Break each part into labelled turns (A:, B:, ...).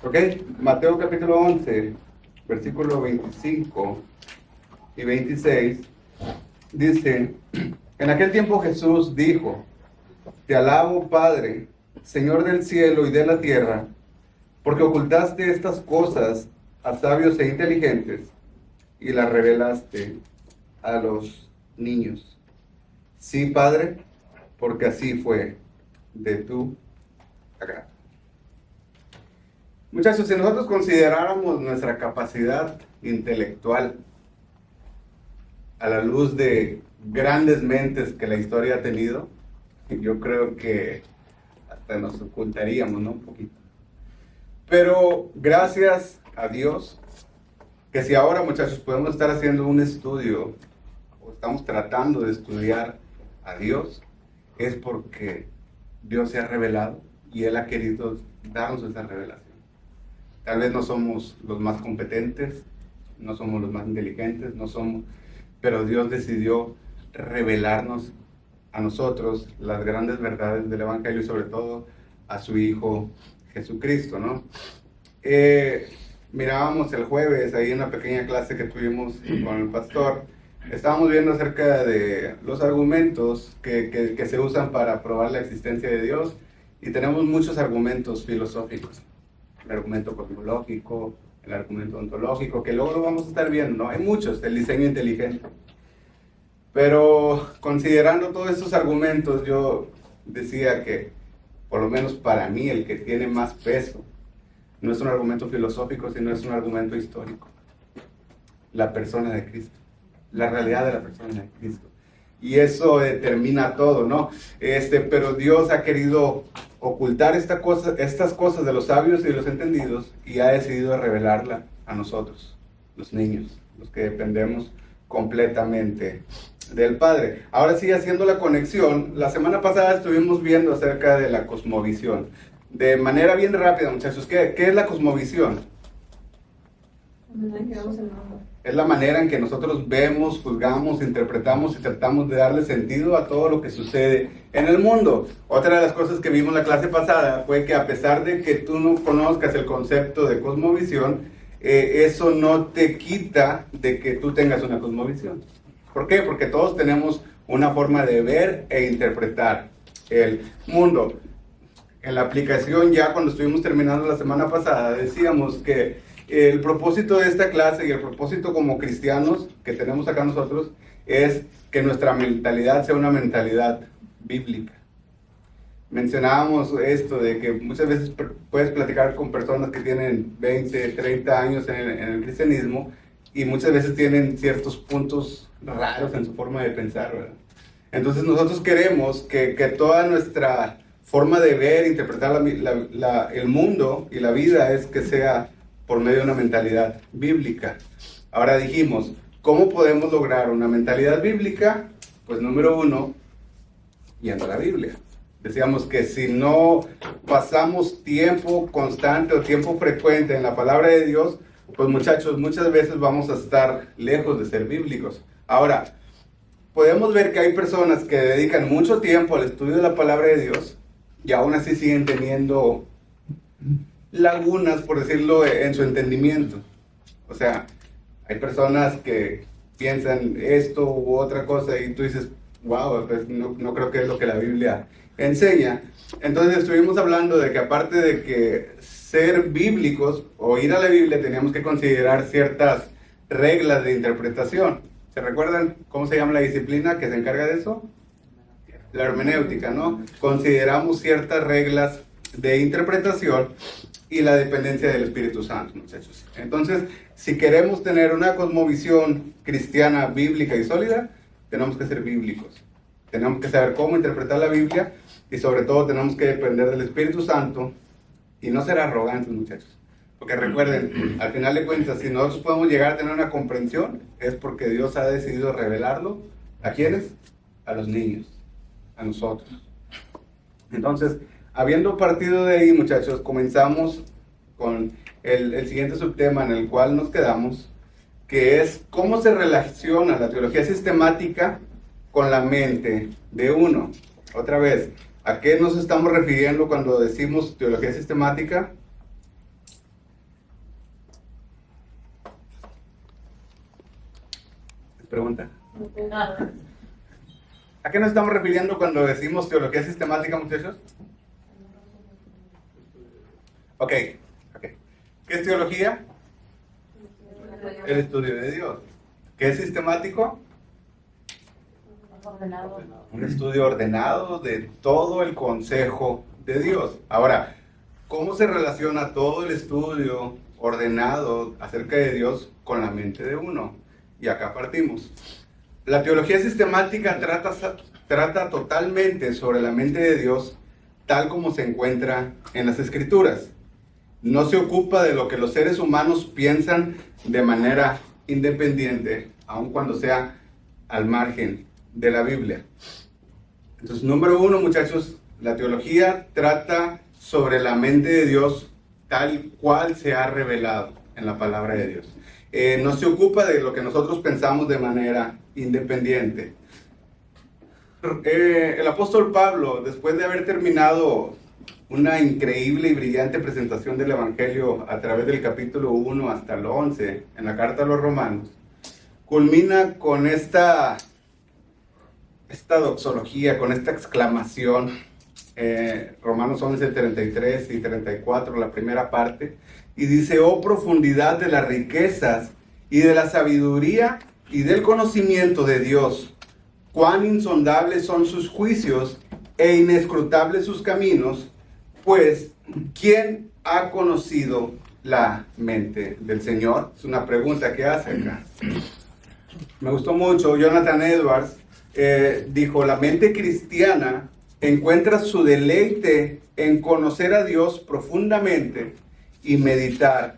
A: Ok, Mateo capítulo 11, versículo 25 y 26, dice: en aquel tiempo Jesús dijo: te alabo, Padre, Señor del cielo y de la tierra, porque ocultaste estas cosas a sabios e inteligentes y las revelaste a los niños. Sí, Padre, porque así fue de tu agrado. Muchachos, si nosotros consideráramos nuestra capacidad intelectual a la luz de grandes mentes que la historia ha tenido, yo creo que hasta nos ocultaríamos, ¿no? Un poquito. Pero gracias a Dios, que si ahora, muchachos, podemos estar haciendo un estudio, o estamos tratando de estudiar a Dios, es porque Dios se ha revelado y Él ha querido darnos esa revelación. Tal vez no somos los más competentes, no somos los más inteligentes, pero Dios decidió revelarnos a nosotros las grandes verdades del Evangelio y sobre todo a su Hijo Jesucristo, ¿no? Mirábamos el jueves ahí en una pequeña clase que tuvimos con el pastor. Estábamos viendo acerca de los argumentos que se usan para probar la existencia de Dios, y tenemos muchos argumentos filosóficos. El argumento cosmológico, el argumento ontológico, que luego lo vamos a estar viendo, ¿no? Hay muchos, el diseño inteligente. Pero considerando todos estos argumentos, yo decía que, por lo menos para mí, el que tiene más peso no es un argumento filosófico, sino es un argumento histórico. La persona de Cristo, la realidad de la persona de Cristo. Y eso determina todo, ¿no? Pero Dios ha querido ocultar estas cosas de los sabios y de los entendidos, y ha decidido revelarla a nosotros, los niños, los que dependemos completamente del Padre. Ahora sí, haciendo la conexión, la semana pasada estuvimos viendo acerca de la cosmovisión. De manera bien rápida, muchachos, ¿qué es la cosmovisión? Es la manera en que nosotros vemos, juzgamos, interpretamos y tratamos de darle sentido a todo lo que sucede en el mundo. Otra de las cosas que vimos en la clase pasada fue que, a pesar de que tú no conozcas el concepto de cosmovisión, eso no te quita de que tú tengas una cosmovisión. ¿Por qué? Porque todos tenemos una forma de ver e interpretar el mundo. En la aplicación, ya cuando estuvimos terminando la semana pasada, decíamos que el propósito de esta clase y el propósito como cristianos que tenemos acá nosotros es que nuestra mentalidad sea una mentalidad bíblica. Mencionábamos esto de que muchas veces puedes platicar con personas que tienen 20, 30 años en el cristianismo, y muchas veces tienen ciertos puntos raros en su forma de pensar, ¿verdad? Entonces nosotros queremos que toda nuestra forma de ver, interpretar el mundo y la vida es que sea por medio de una mentalidad bíblica. Ahora dijimos, ¿cómo podemos lograr una mentalidad bíblica? Pues número uno, yendo a la Biblia. Decíamos que si no pasamos tiempo constante o tiempo frecuente en la palabra de Dios, pues muchachos, muchas veces vamos a estar lejos de ser bíblicos. Ahora, podemos ver que hay personas que dedican mucho tiempo al estudio de la palabra de Dios y aún así siguen teniendo lagunas, por decirlo, en su entendimiento. O sea, hay personas que piensan esto u otra cosa y tú dices, wow, pues no creo que es lo que la Biblia enseña. Entonces estuvimos hablando de que, aparte de que ser bíblicos o ir a la Biblia, teníamos que considerar ciertas reglas de interpretación. ¿Se recuerdan cómo se llama la disciplina que se encarga de eso? La hermenéutica, ¿no? Consideramos ciertas reglas de interpretación y la dependencia del Espíritu Santo, muchachos. Entonces, si queremos tener una cosmovisión cristiana bíblica y sólida, tenemos que ser bíblicos. Tenemos que saber cómo interpretar la Biblia, y sobre todo tenemos que depender del Espíritu Santo y no ser arrogantes, muchachos. Porque recuerden, al final de cuentas, si nosotros podemos llegar a tener una comprensión, es porque Dios ha decidido revelarlo. ¿A quiénes? A los niños, a nosotros. Entonces, habiendo partido de ahí, muchachos, comenzamos con el siguiente subtema en el cual nos quedamos, que es cómo se relaciona la teología sistemática con la mente de uno. Otra vez, ¿a qué nos estamos refiriendo cuando decimos teología sistemática? Pregunta. ¿A qué nos estamos refiriendo cuando decimos teología sistemática, muchachos? Ok. ¿Qué es teología? El estudio de Dios. ¿Qué es sistemático? Un estudio ordenado de todo el consejo de Dios. Ahora, ¿cómo se relaciona todo el estudio ordenado acerca de Dios con la mente de uno? Y acá partimos. La teología sistemática trata totalmente sobre la mente de Dios tal como se encuentra en las Escrituras. No se ocupa de lo que los seres humanos piensan de manera independiente, aun cuando sea al margen de la Biblia. Entonces, número uno, muchachos, la teología trata sobre la mente de Dios tal cual se ha revelado en la palabra de Dios. No se ocupa de lo que nosotros pensamos de manera independiente. El apóstol Pablo, después de haber terminado una increíble y brillante presentación del Evangelio a través del capítulo 1 hasta el 11 en la carta a los Romanos, culmina con esta doxología, con esta exclamación, Romanos 11, 33 y 34, la primera parte, y dice: oh profundidad de las riquezas y de la sabiduría y del conocimiento de Dios, cuán insondables son sus juicios e inescrutables sus caminos, pues ¿quién ha conocido la mente del Señor? Es una pregunta que hace acá. Me gustó mucho, Jonathan Edwards dijo: la mente cristiana encuentra su deleite en conocer a Dios profundamente y meditar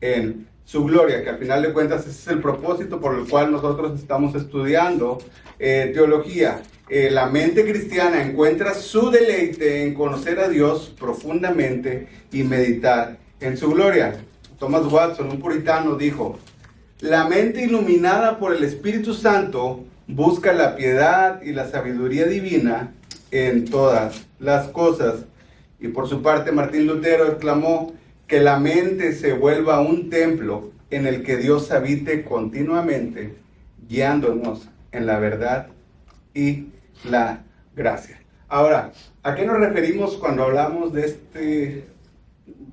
A: en su gloria, que al final de cuentas ese es el propósito por el cual nosotros estamos estudiando teología. La mente cristiana encuentra su deleite en conocer a Dios profundamente y meditar en su gloria. Thomas Watson, un puritano, dijo: la mente iluminada por el Espíritu Santo busca la piedad y la sabiduría divina en todas las cosas. Y por su parte, Martín Lutero exclamó: que la mente se vuelva un templo en el que Dios habite continuamente, guiándonos en la verdad y la gracia. Ahora, ¿a qué nos referimos cuando hablamos de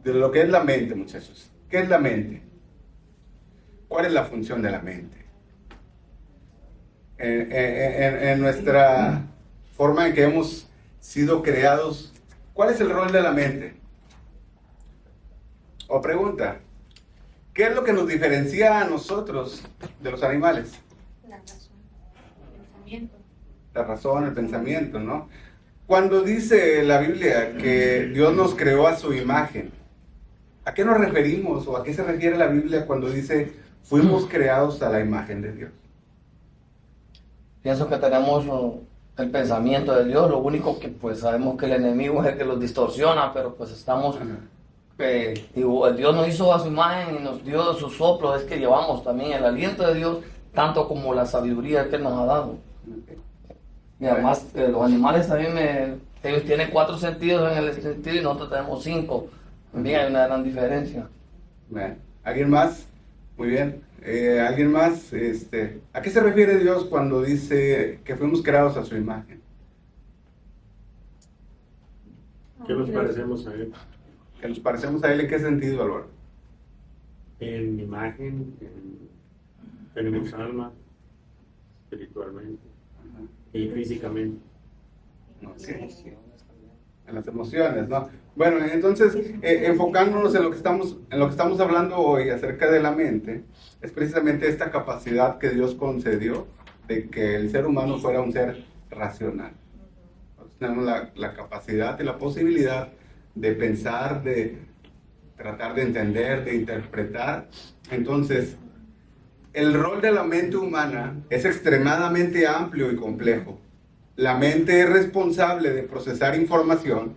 A: lo que es la mente, muchachos? ¿Qué es la mente? ¿Cuál es la función de la mente? En nuestra forma en que hemos sido creados, ¿cuál es el rol de la mente? O pregunta, ¿qué es lo que nos diferencia a nosotros de los animales?
B: La razón, el pensamiento.
A: La razón, el pensamiento, ¿no? Cuando dice la Biblia que Dios nos creó a su imagen, ¿a qué nos referimos o a qué se refiere la Biblia cuando dice fuimos creados a la imagen de Dios?
C: Pienso que tenemos el pensamiento de Dios, lo único que pues sabemos que el enemigo es el que los distorsiona, pero pues estamos... Dios nos hizo a su imagen y nos dio su soplo, es que llevamos también el aliento de Dios, tanto como la sabiduría que Él nos ha dado. Y además los animales también, ellos tienen 4 sentidos en el sentido y nosotros tenemos 5. También hay una gran diferencia.
A: Bueno, ¿alguien más? Muy bien. ¿Alguien más? ¿A qué se refiere Dios cuando dice que fuimos creados a su imagen?
D: ¿Qué nos parecemos a Él?
A: ¿Que nos parecemos a Él en qué sentido, Álvaro?
D: En imagen, tenemos alma, espiritualmente y físicamente.
A: Okay. En las emociones, ¿no? Bueno, entonces, enfocándonos en lo que estamos hablando hoy acerca de la mente, es precisamente esta capacidad que Dios concedió de que el ser humano fuera un ser racional. Nosotros tenemos la capacidad y la posibilidad de pensar, de tratar de entender, de interpretar. Entonces, el rol de la mente humana es extremadamente amplio y complejo. La mente es responsable de procesar información,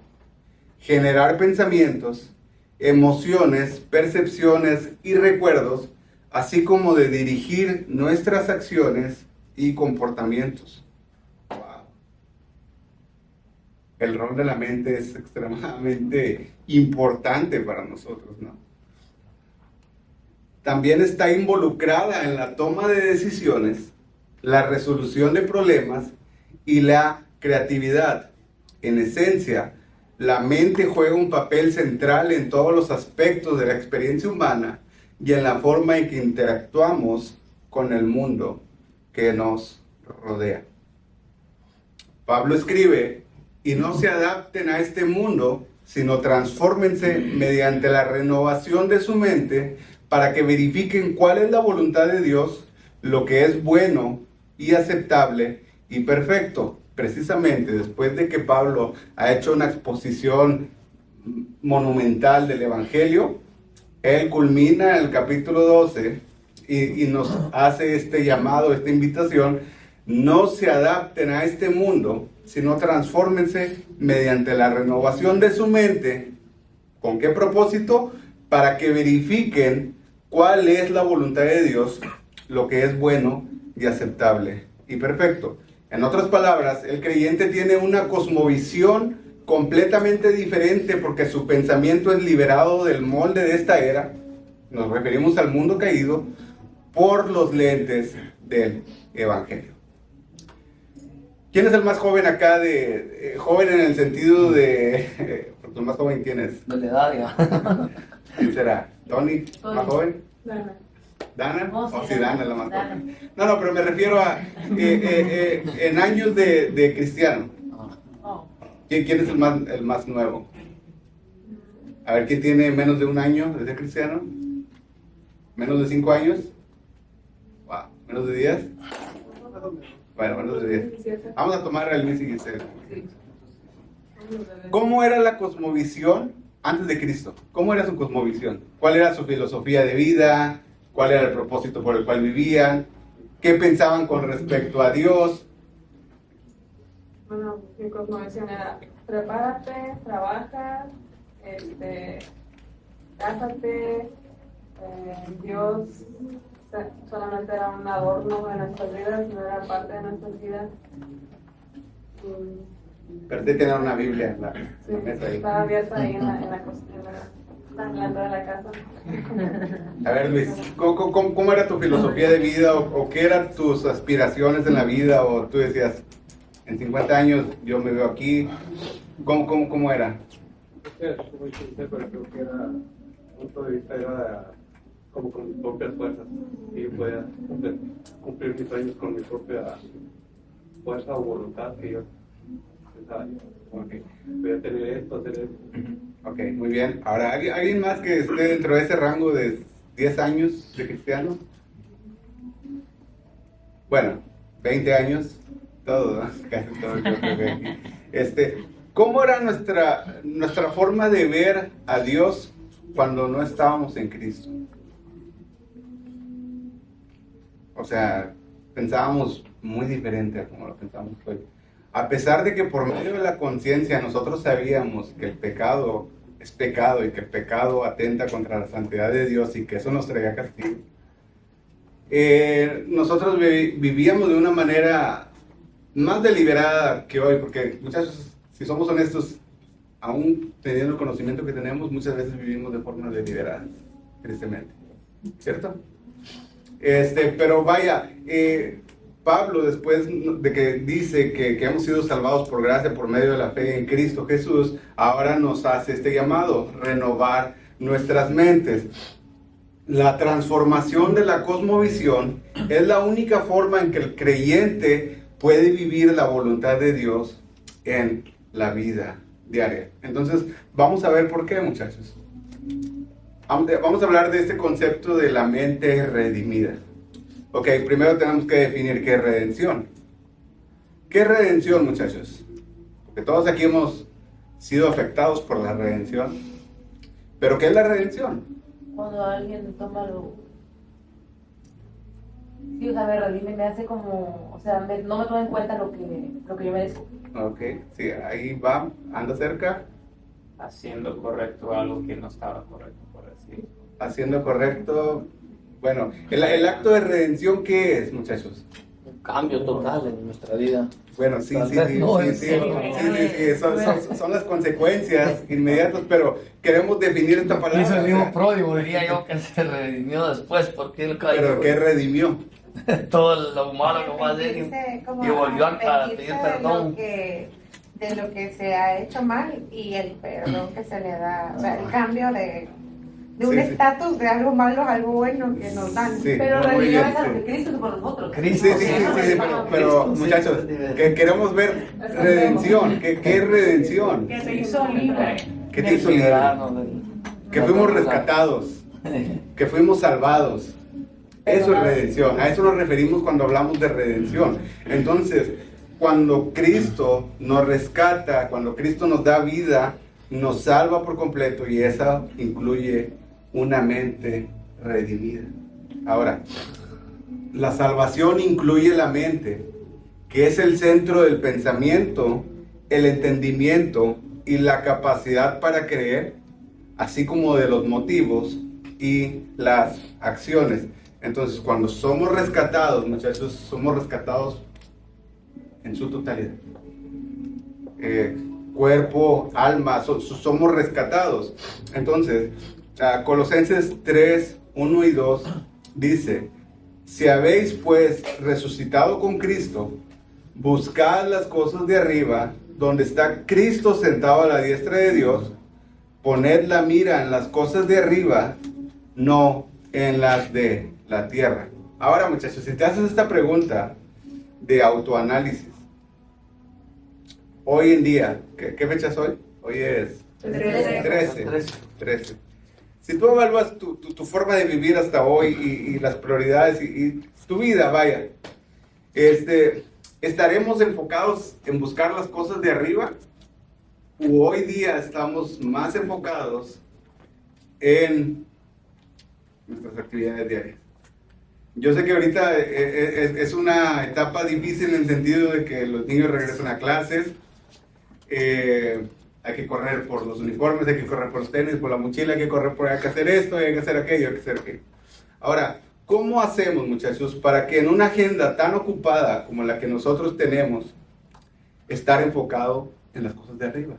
A: generar pensamientos, emociones, percepciones y recuerdos, así como de dirigir nuestras acciones y comportamientos. Wow. El rol de la mente es extremadamente importante para nosotros, ¿no? También está involucrada en la toma de decisiones la resolución de problemas y la creatividad. En esencia, la mente juega un papel central en todos los aspectos de la experiencia humana y en la forma en que interactuamos con el mundo que nos rodea. Pablo escribe, y no se adapten a este mundo, sino transfórmense mediante la renovación de su mente para que verifiquen cuál es la voluntad de Dios, lo que es bueno y aceptable y perfecto. Precisamente después de que Pablo ha hecho una exposición monumental del Evangelio, él culmina el capítulo 12 y nos hace este llamado, esta invitación: no se adapten a este mundo, sino transfórmense mediante la renovación de su mente. ¿Con qué propósito? Para que verifiquen cuál es la voluntad de Dios, lo que es bueno y aceptable y perfecto. En otras palabras, el creyente tiene una cosmovisión completamente diferente porque su pensamiento es liberado del molde de esta era. Nos referimos al mundo caído por los lentes del Evangelio. ¿Quién es el más joven acá? Joven en el sentido de... ¿El más joven quién es?
C: De la edad, ya.
A: ¿Quién será? ¿Tony? ¿Más joven?
B: Dana.
A: ¿Dana?
B: No, sí,
A: ¿O si Dana es la más
B: Dana.
A: joven? No, pero me refiero a en años de cristiano.
B: Oh.
A: ¿Quién es el más nuevo? A ver, ¿quién tiene menos de un año de ser cristiano? ¿Menos de 5 años? Wow. ¿Menos de 10? Bueno, menos de 10. Vamos a tomar al Luis y Giselle. ¿Cómo era la cosmovisión antes de Cristo? ¿Cómo era su cosmovisión? ¿Cuál era su filosofía de vida? ¿Cuál era el propósito por el cual vivían? ¿Qué pensaban con respecto a Dios?
E: Bueno, mi cosmovisión era: prepárate, trabaja, cásate, Dios solamente era un adorno de nuestras vidas, no era parte de nuestras vidas.
A: Pero usted tiene una Biblia en la
E: Sí,
A: mesa ahí.
E: estaba abierta ahí en la cocina, en la entrada de la casa.
A: A ver, Luis, ¿cómo era tu filosofía de vida o qué eran tus aspiraciones en la vida? O tú decías, en 50 años yo me veo aquí. ¿Cómo era?
D: Muy sincero, pero creo que era, punto de vista era como con mis propias fuerzas, y podía cumplir mis sueños con mi propia fuerza o voluntad, que yo pensaba, okay, voy a tener esto, hacer esto.
A: Ok, muy bien. Ahora, ¿alguien más que esté dentro de ese rango de 10 años de cristiano? Bueno, 20 años, todo, ¿no? Casi todo. Yo creo que ¿cómo era nuestra forma de ver a Dios cuando no estábamos en Cristo? O sea, pensábamos muy diferente a como lo pensamos hoy. A pesar de que por medio de la conciencia nosotros sabíamos que el pecado es pecado y que el pecado atenta contra la santidad de Dios y que eso nos traía castigo, nosotros vivíamos de una manera más deliberada que hoy, porque muchachos, si somos honestos, aún teniendo el conocimiento que tenemos, muchas veces vivimos de forma deliberada, tristemente, ¿cierto? Pero vaya, Pablo, después de que dice que hemos sido salvados por gracia por medio de la fe en Cristo Jesús, ahora nos hace este llamado: renovar nuestras mentes. La transformación de la cosmovisión es la única forma en que el creyente puede vivir la voluntad de Dios en la vida diaria. Entonces, vamos a ver por qué, muchachos. Vamos a hablar de este concepto de la mente redimida. Ok, primero tenemos que definir qué es redención. ¿Qué es redención, muchachos? Porque todos aquí hemos sido afectados por la redención. ¿Pero qué es la redención?
F: Cuando alguien toma lo... Sí, o sea, me redime, me hace como... O sea, no me toma en cuenta lo que yo merezco.
A: Ok, sí, ahí va, anda cerca.
G: Haciendo correcto algo que no estaba correcto, por así.
A: Haciendo correcto. Bueno, el acto de redención, ¿qué es, muchachos?
C: Un cambio total en nuestra vida.
A: Bueno, sí,
C: Tal vez no es
A: son las consecuencias inmediatas, pero queremos definir esta palabra.
C: Hizo el
A: o
C: mismo
A: sea,
C: pródigo, diría yo, que se redimió después, porque él cayó.
A: pero ¿qué redimió?
C: todo lo malo que va a hacer
H: Arrepentirse, como
C: y volvió a
H: arrepentirse
C: pedir perdón.
H: de lo que se ha hecho mal y el perdón que se le da, o sea, el cambio de un
A: Sí, sí.
H: estatus de algo malo a algo bueno que nos dan.
A: Sí,
F: Pero en
A: muy
F: realidad
A: bien,
F: es a lo
A: sí.
F: que Cristo hizo por nosotros.
C: Cristo,
A: Sí, sí, sí, sí, sí, pero muchachos, que queremos ver redención. ¿Qué es redención?
B: Que se hizo libre.
A: ¿Qué te hizo libre?
C: Liberarnos del-
A: Que fuimos rescatados, que fuimos salvados. Eso es redención. A eso nos referimos cuando hablamos de redención. Entonces, cuando Cristo nos rescata, cuando Cristo nos da vida, nos salva por completo y eso incluye una mente redimida. Ahora, la salvación incluye la mente, que es el centro del pensamiento, el entendimiento y la capacidad para creer, así como de los motivos y las acciones. Entonces, cuando somos rescatados, muchachos, somos rescatados en su totalidad. Cuerpo, alma, somos rescatados. Entonces, Colosenses 3, 1 y 2 dice: si habéis pues resucitado con Cristo, buscad las cosas de arriba, donde está Cristo sentado a la diestra de Dios. Poned la mira en las cosas de arriba, no en las de la tierra. Ahora, muchachos, si te haces esta pregunta de autoanálisis, hoy en día, ¿qué fecha es hoy? Hoy es 13. Si tú evalúas tu forma de vivir hasta hoy y las prioridades y tu vida, vaya, ¿estaremos enfocados en buscar las cosas de arriba? ¿O hoy día estamos más enfocados en nuestras actividades diarias? Yo sé que ahorita es una etapa difícil en el sentido de que los niños regresan a clases. Hay que correr por los uniformes, hay que correr por los tenis, por la mochila, hay que correr por, hay que hacer esto, hay que hacer aquello, hay que hacer aquello. Ahora, ¿cómo hacemos, muchachos, para que en una agenda tan ocupada como la que nosotros tenemos, estar enfocado en las cosas de arriba?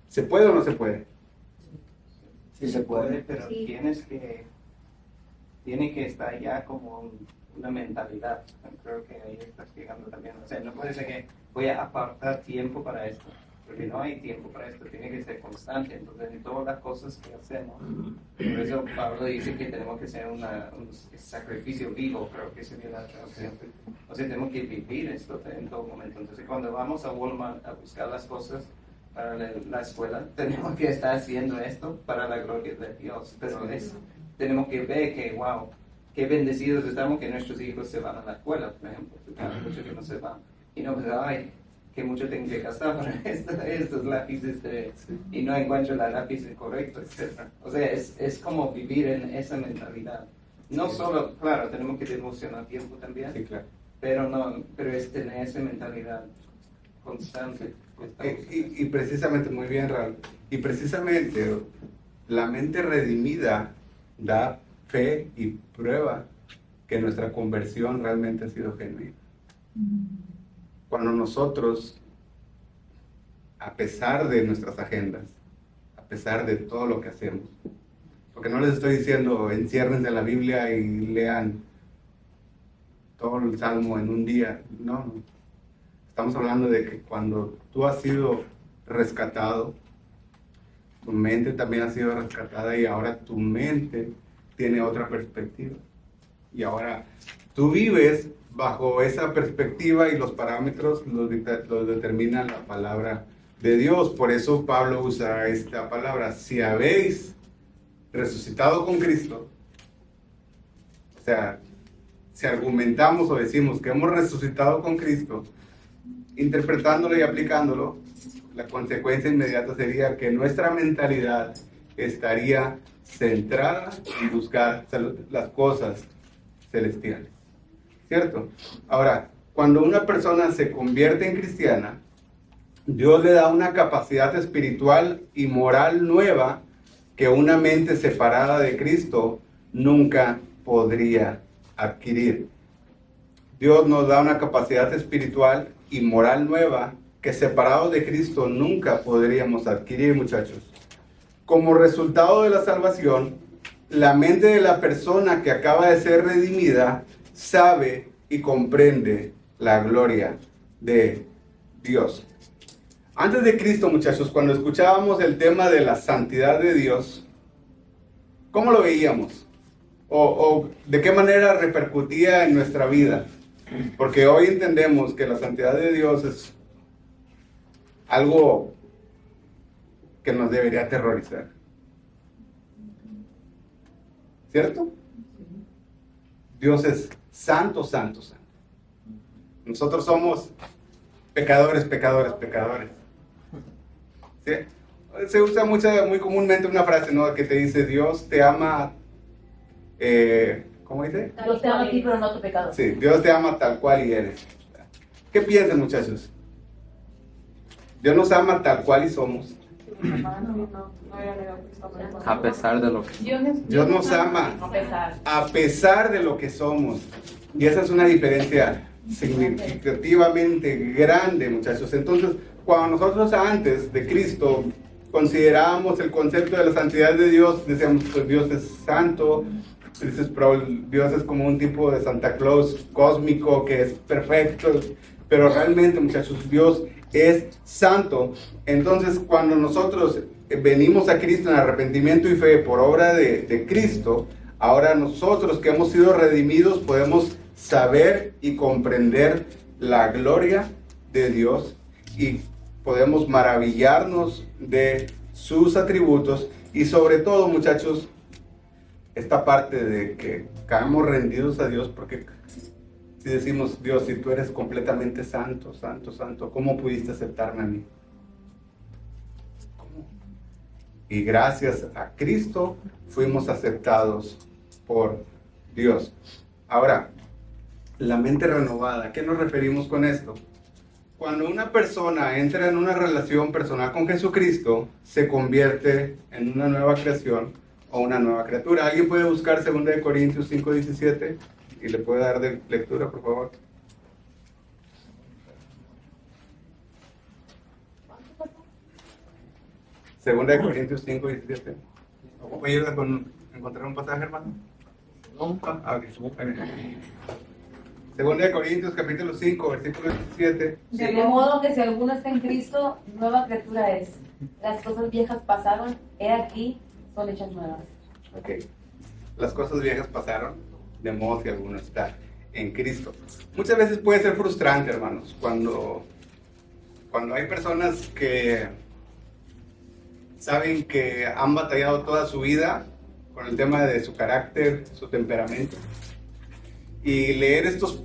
A: ¿Se puede o no se puede?
C: Sí se puede.
G: pero
B: Sí.
G: tiene que estar ya como una mentalidad. Creo que ahí estás llegando también. O sea, no puede ser que voy a apartar tiempo para esto, porque no hay tiempo para esto, tiene que ser constante. Entonces, en todas las cosas que hacemos, por eso Pablo dice que tenemos que hacer un sacrificio vivo, creo que sería la traducción. O sea, tenemos que vivir esto en todo momento. Entonces, cuando vamos a Walmart a buscar las cosas para la escuela, tenemos que estar haciendo esto para la gloria de Dios. Pero tenemos que ver que, wow, qué bendecidos estamos que nuestros hijos se van a la escuela, por ejemplo. Hay muchos que no se van. Y no, pues, ay, que mucho tengo que gastar para estos lápices y no encuentro la lápiz correcto, etc. O sea, es como vivir en esa mentalidad. No solo, claro, tenemos que devocionar tiempo también,
A: Sí, claro.
G: pero es tener esa mentalidad constante.
A: Y precisamente, muy bien, Raúl, y precisamente la mente redimida da fe y prueba que nuestra conversión realmente ha sido genuina. Cuando nosotros, a pesar de nuestras agendas, a pesar de todo lo que hacemos, porque no les estoy diciendo enciérrense en la Biblia y lean todo el Salmo en un día, no. Estamos hablando de que cuando tú has sido rescatado, tu mente también ha sido rescatada y ahora tu mente tiene otra perspectiva. Y ahora tú vives bajo esa perspectiva y los parámetros los determina la palabra de Dios. Por eso Pablo usa esta palabra: si habéis resucitado con Cristo. O sea, si argumentamos o decimos que hemos resucitado con Cristo, interpretándolo y aplicándolo, la consecuencia inmediata sería que nuestra mentalidad estaría centrada en buscar las cosas celestiales. ¿Cierto? Ahora, cuando una persona se convierte en cristiana, Dios le da una capacidad espiritual y moral nueva que una mente separada de Cristo nunca podría adquirir. Dios nos da una capacidad espiritual y moral nueva que separados de Cristo nunca podríamos adquirir, muchachos. Como resultado de la salvación, la mente de la persona que acaba de ser redimida sabe y comprende la gloria de Dios. Antes de Cristo, muchachos, cuando escuchábamos el tema de la santidad de Dios, ¿cómo lo veíamos? ¿O de qué manera repercutía en nuestra vida? Porque hoy entendemos que la santidad de Dios es algo que nos debería aterrorizar. ¿Cierto? Dios es santo, santo, santo. Nosotros somos pecadores, pecadores, pecadores. ¿Sí? Se usa muy comúnmente una frase, ¿no? Que te dice, Dios te ama, ¿cómo dice?
F: Dios te ama a ti, pero no a tu pecado.
A: Sí, Dios te ama tal cual y eres. ¿Qué piensan, muchachos? Dios nos ama tal cual y somos.
I: A pesar de lo que...
A: Dios nos ama a pesar de lo que somos. Y esa es una diferencia significativamente grande, muchachos. Entonces, cuando nosotros antes de Cristo considerábamos el concepto de la santidad de Dios, decíamos, pues Dios es santo, Dios es como un tipo de Santa Claus cósmico que es perfecto, pero realmente, muchachos, Dios es santo. Entonces, cuando nosotros venimos a Cristo en arrepentimiento y fe por obra de Cristo, ahora nosotros que hemos sido redimidos podemos saber y comprender la gloria de Dios y podemos maravillarnos de sus atributos y sobre todo, muchachos, esta parte de que caemos rendidos a Dios, porque si decimos, Dios, si tú eres completamente santo, santo, santo, ¿cómo pudiste aceptarme a mí? ¿Cómo? Y gracias a Cristo fuimos aceptados por Dios. Ahora, la mente renovada, ¿a qué nos referimos con esto? Cuando una persona entra en una relación personal con Jesucristo, se convierte en una nueva creación o una nueva criatura. ¿Alguien puede buscar 2 Corintios 5:17 y le puede dar de lectura, por favor? Segunda de Corintios 5:17. ¿Puede ayudar con encontrar un pasaje, hermano?
C: No.
A: Ah, ok. Segunda de Corintios, capítulo 5, versículo 17.
F: De modo que si alguno está en Cristo, nueva criatura es. Las cosas viejas pasaron, he aquí, son hechas nuevas.
A: Ok. Las cosas viejas pasaron, de modo que alguno está en Cristo. Muchas veces puede ser frustrante, hermanos, cuando hay personas que saben que han batallado toda su vida con el tema de su carácter, su temperamento. Y leer estos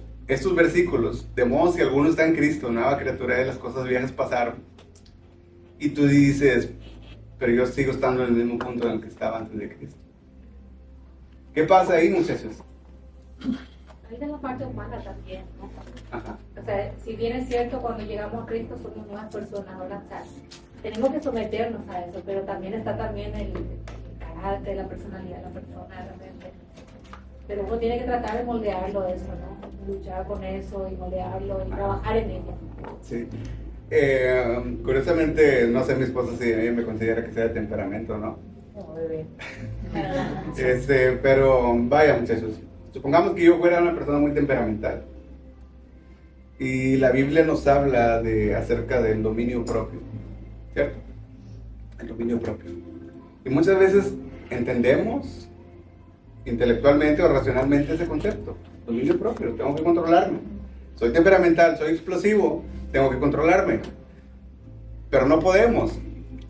A: versículos, de modo si alguno está en Cristo, nueva criatura, de las cosas viejas pasaron. Y tú dices, pero yo sigo estando en el mismo punto en el que estaba antes de Cristo. ¿Qué pasa ahí, muchachos?
B: Ahí de la parte humana también, ¿no?
A: Ajá.
B: O sea, si bien es cierto, cuando llegamos a Cristo somos nuevas personas, ahora tenemos que someternos a eso, pero también está también el carácter, la personalidad de la persona, realmente. Pero uno tiene que tratar de moldearlo eso, ¿no? Luchar con eso y moldearlo y trabajar en ello.
A: Sí. Curiosamente, no sé mi esposa si ella me considera que sea de temperamento, ¿no?
F: No, bebé.
A: Pero vaya, muchachos, supongamos que yo fuera una persona muy temperamental y la Biblia nos habla acerca del dominio propio, ¿cierto? El dominio propio. Y muchas veces entendemos intelectualmente o racionalmente ese concepto, dominio propio, tengo que controlarme. Soy temperamental, soy explosivo, tengo que controlarme. Pero no podemos.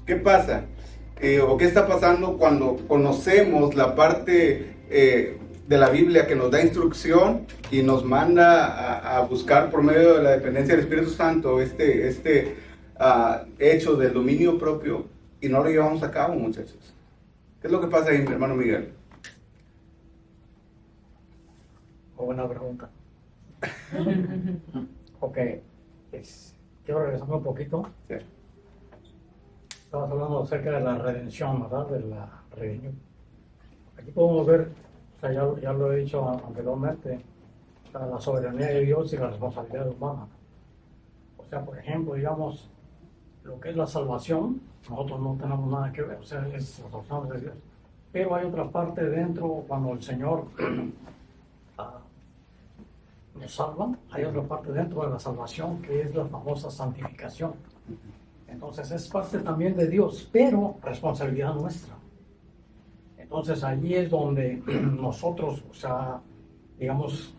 A: ¿Qué pasa? ¿O qué está pasando cuando conocemos la parte de la Biblia que nos da instrucción y nos manda a buscar por medio de la dependencia del Espíritu Santo este hecho del dominio propio y no lo llevamos a cabo, muchachos? ¿Qué es lo que pasa ahí, mi hermano Miguel?
J: Buena pregunta. Ok, quiero regresar un poquito.
A: Sí.
J: Estabas hablando acerca de la redención, ¿verdad? De la redención. Aquí podemos ver, o sea, ya lo he dicho anteriormente, la soberanía de Dios y la responsabilidad humana. O sea, por ejemplo, digamos, lo que es la salvación, nosotros no tenemos nada que ver, o sea, es la salvación de Dios. Pero hay otra parte dentro, cuando el Señor nos salva, hay otra parte dentro de la salvación que es la famosa santificación. Entonces es parte también de Dios, pero responsabilidad nuestra. Entonces allí es donde nosotros, o sea, digamos,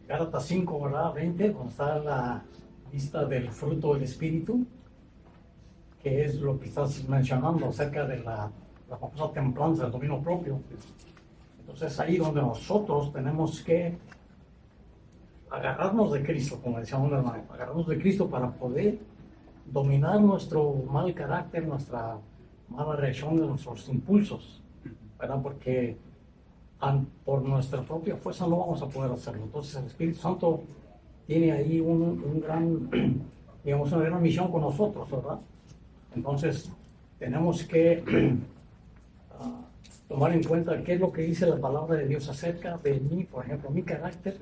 J: Gálatas 5, ¿verdad? 20, donde está la lista del fruto del Espíritu, que es lo que estás mencionando acerca de la famosa templanza, el dominio propio. Entonces ahí donde nosotros tenemos que agarrarnos de Cristo, como decía un hermano, agarrarnos de Cristo para poder dominar nuestro mal carácter, nuestra mala reacción de nuestros impulsos, ¿verdad? Porque por nuestra propia fuerza no vamos a poder hacerlo. Entonces el Espíritu Santo tiene ahí un gran, digamos, una gran misión con nosotros, ¿verdad? Entonces tenemos que tomar en cuenta qué es lo que dice la palabra de Dios acerca de mí, por ejemplo, mi carácter,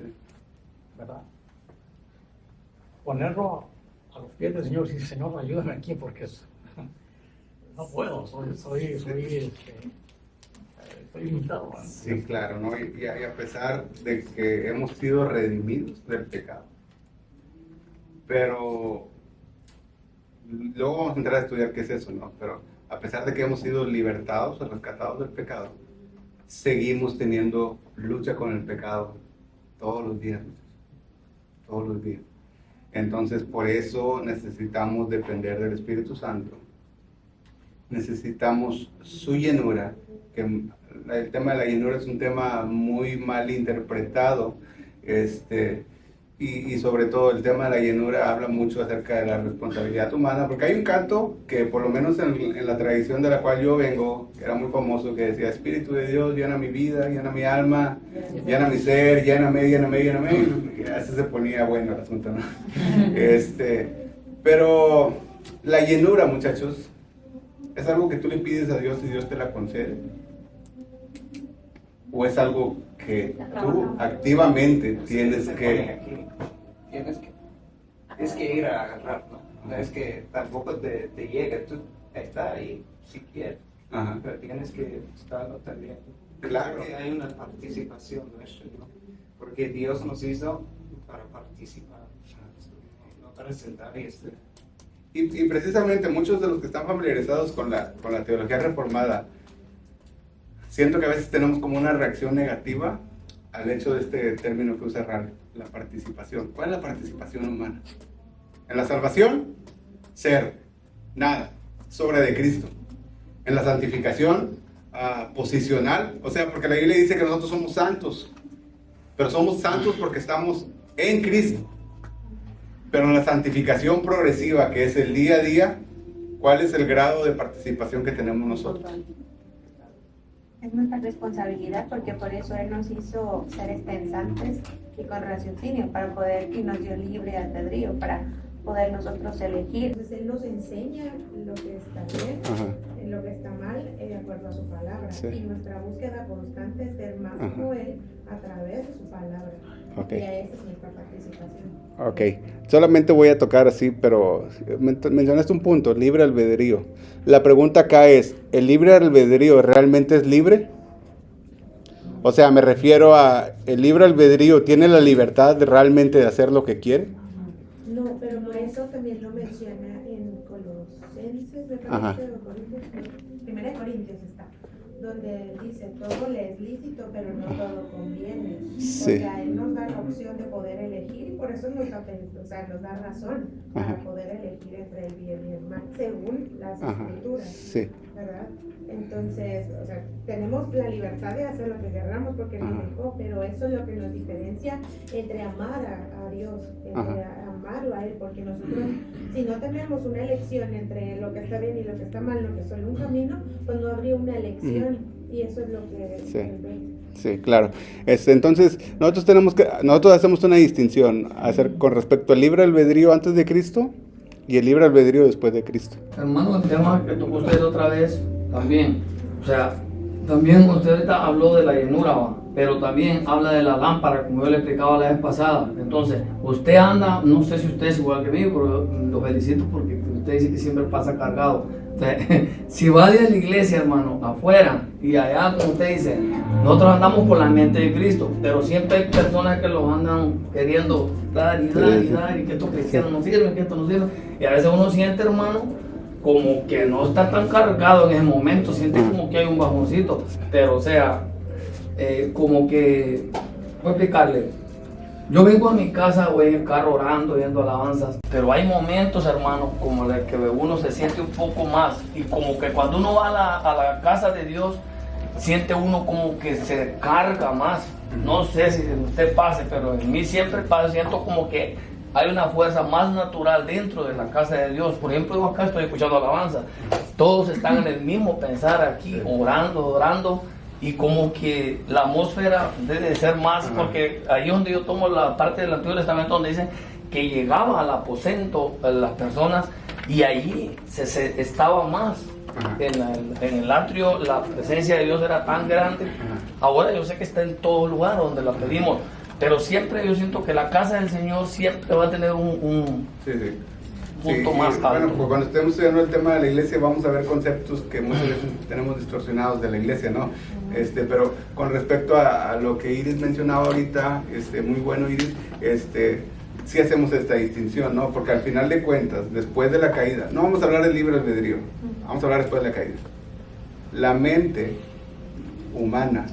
J: ¿verdad? Ponerlo a los pies del Señor y decir, Señor, ayúdame aquí porque no puedo, estoy limitado. ¿No?
A: Sí, claro, ¿no? Y a pesar de que hemos sido redimidos del pecado, pero luego vamos a entrar a estudiar qué es eso, ¿no? Pero a pesar de que hemos sido libertados o rescatados del pecado, seguimos teniendo lucha con el pecado todos los días, todos los días. Entonces, por eso necesitamos depender del Espíritu Santo. Necesitamos su llenura, que el tema de la llenura es un tema muy mal interpretado, y sobre todo el tema de la llenura habla mucho acerca de la responsabilidad humana, porque hay un canto que por lo menos en la tradición de la cual yo vengo, que era muy famoso, que decía, Espíritu de Dios, llena mi vida, llena mi alma, llena mi ser, lléname, y así se ponía bueno el asunto, ¿no? Pero la llenura, muchachos, ¿es algo que tú le pides a Dios y Dios te la concede? ¿O es algo que tú activamente tienes que
G: ir a agarrar, ¿no? No es que tampoco te llega, tú está ahí si quieres, pero tienes que buscarlo también.
A: Claro.
G: Porque hay una participación nuestra, ¿no? Porque Dios nos hizo para participar, no para sentar y estar.
A: Y precisamente muchos de los que están familiarizados con la teología reformada, siento que a veces tenemos como una reacción negativa al hecho de este término que usa Ralph, la participación. ¿Cuál es la participación humana? En la salvación, ser, nada, sobra de Cristo. En la santificación, posicional, o sea, porque la Biblia dice que nosotros somos santos, pero somos santos porque estamos en Cristo. Pero en la santificación progresiva, que es el día a día, ¿cuál es el grado de participación que tenemos nosotros?
H: Es nuestra responsabilidad porque por eso Él nos hizo seres pensantes y con raciocinio para poder, y nos dio libre albedrío para poder nosotros elegir.
B: Entonces Él nos enseña lo que está bien, lo que está mal, de acuerdo a su palabra. Sí. Y nuestra búsqueda constante es ser más como Él a través de su palabra. Okay. Y a esa es nuestra participación.
A: Ok, solamente voy a tocar así, pero mencionaste un punto, libre albedrío. La pregunta acá es, ¿el libre albedrío realmente es libre? O sea, me refiero a, ¿el libre albedrío tiene la libertad de realmente de hacer lo que quiere?
B: No, pero por eso también lo menciona en Colosenses, me parece, o Corintios, Primera de Corintios está, donde dice, todo le es lícito, pero no todo conviene. Sí. O sea, Él nos da la opción de poder elegir, y por eso nos da razón para poder elegir entre el bien y el mal, según las Escrituras, sí. ¿Verdad? Entonces, o sea, tenemos la libertad de hacer lo que queramos porque nos dejó, pero eso es lo que nos diferencia entre amar a Dios, entre amarlo a Él, porque nosotros, si no tenemos una elección entre lo que está bien y lo que está mal, lo que es solo un camino, pues no habría una elección, y eso es lo que Él ve.
A: Sí, claro. Entonces, nosotros hacemos una distinción con respecto al libre albedrío antes de Cristo y el libre albedrío después de Cristo.
C: Hermano, el tema que tocó usted otra vez, también, o sea, también usted ahorita habló de la llenura, pero también habla de la lámpara, como yo le explicaba la vez pasada. Entonces, usted anda, no sé si usted es igual que mí, pero lo felicito porque usted dice que siempre pasa cargado. Si va de la iglesia, hermano, afuera y allá, como usted dice, nosotros andamos con la mente de Cristo, pero siempre hay personas que los andan queriendo dar y que estos cristianos no sirven, que esto no sirve. Y a veces uno siente, hermano, como que no está tan cargado en ese momento, siente como que hay un bajoncito, pero o sea, como que, voy a explicarle. Yo vengo a mi casa, voy en el carro orando, viendo alabanzas, pero hay momentos, hermano, como el que uno se siente un poco más, y como que cuando uno va a la casa de Dios, siente uno como que se carga más. No sé si usted pase, pero en mí siempre pasa, siento como que hay una fuerza más natural dentro de la casa de Dios. Por ejemplo, yo acá estoy escuchando alabanza, todos están en el mismo pensar aquí, orando, y como que la atmósfera debe ser más, porque ahí donde yo tomo la parte del Antiguo Testamento donde dicen que llegaba al aposento las personas y ahí se estaba más. En el atrio la presencia de Dios era tan grande. Ahora yo sé que está en todo lugar donde la pedimos, pero siempre yo siento que la casa del Señor siempre va a tener un punto más alto.
A: Bueno, pues cuando estemos estudiando el tema de la iglesia vamos a ver conceptos que muchas veces tenemos distorsionados de la iglesia, ¿no? Pero con respecto a lo que Iris mencionaba ahorita, muy bueno Iris, sí hacemos esta distinción, ¿no? Porque al final de cuentas, después de la caída, no vamos a hablar del libre albedrío, vamos a hablar después de la caída. La mente humana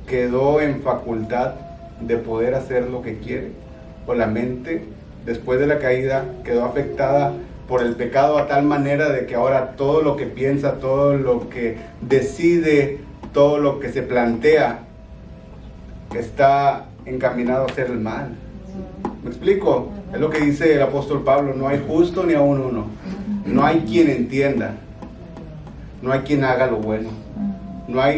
A: quedó en facultad de poder hacer lo que quiere, o la mente después de la caída quedó afectada por el pecado a tal manera de que ahora todo lo que piensa, todo lo que decide, todo lo que se plantea está encaminado a hacer el mal. ¿Me explico? Es lo que dice el apóstol Pablo: no hay justo ni aún uno, no hay quien entienda, no hay quien haga lo bueno, no hay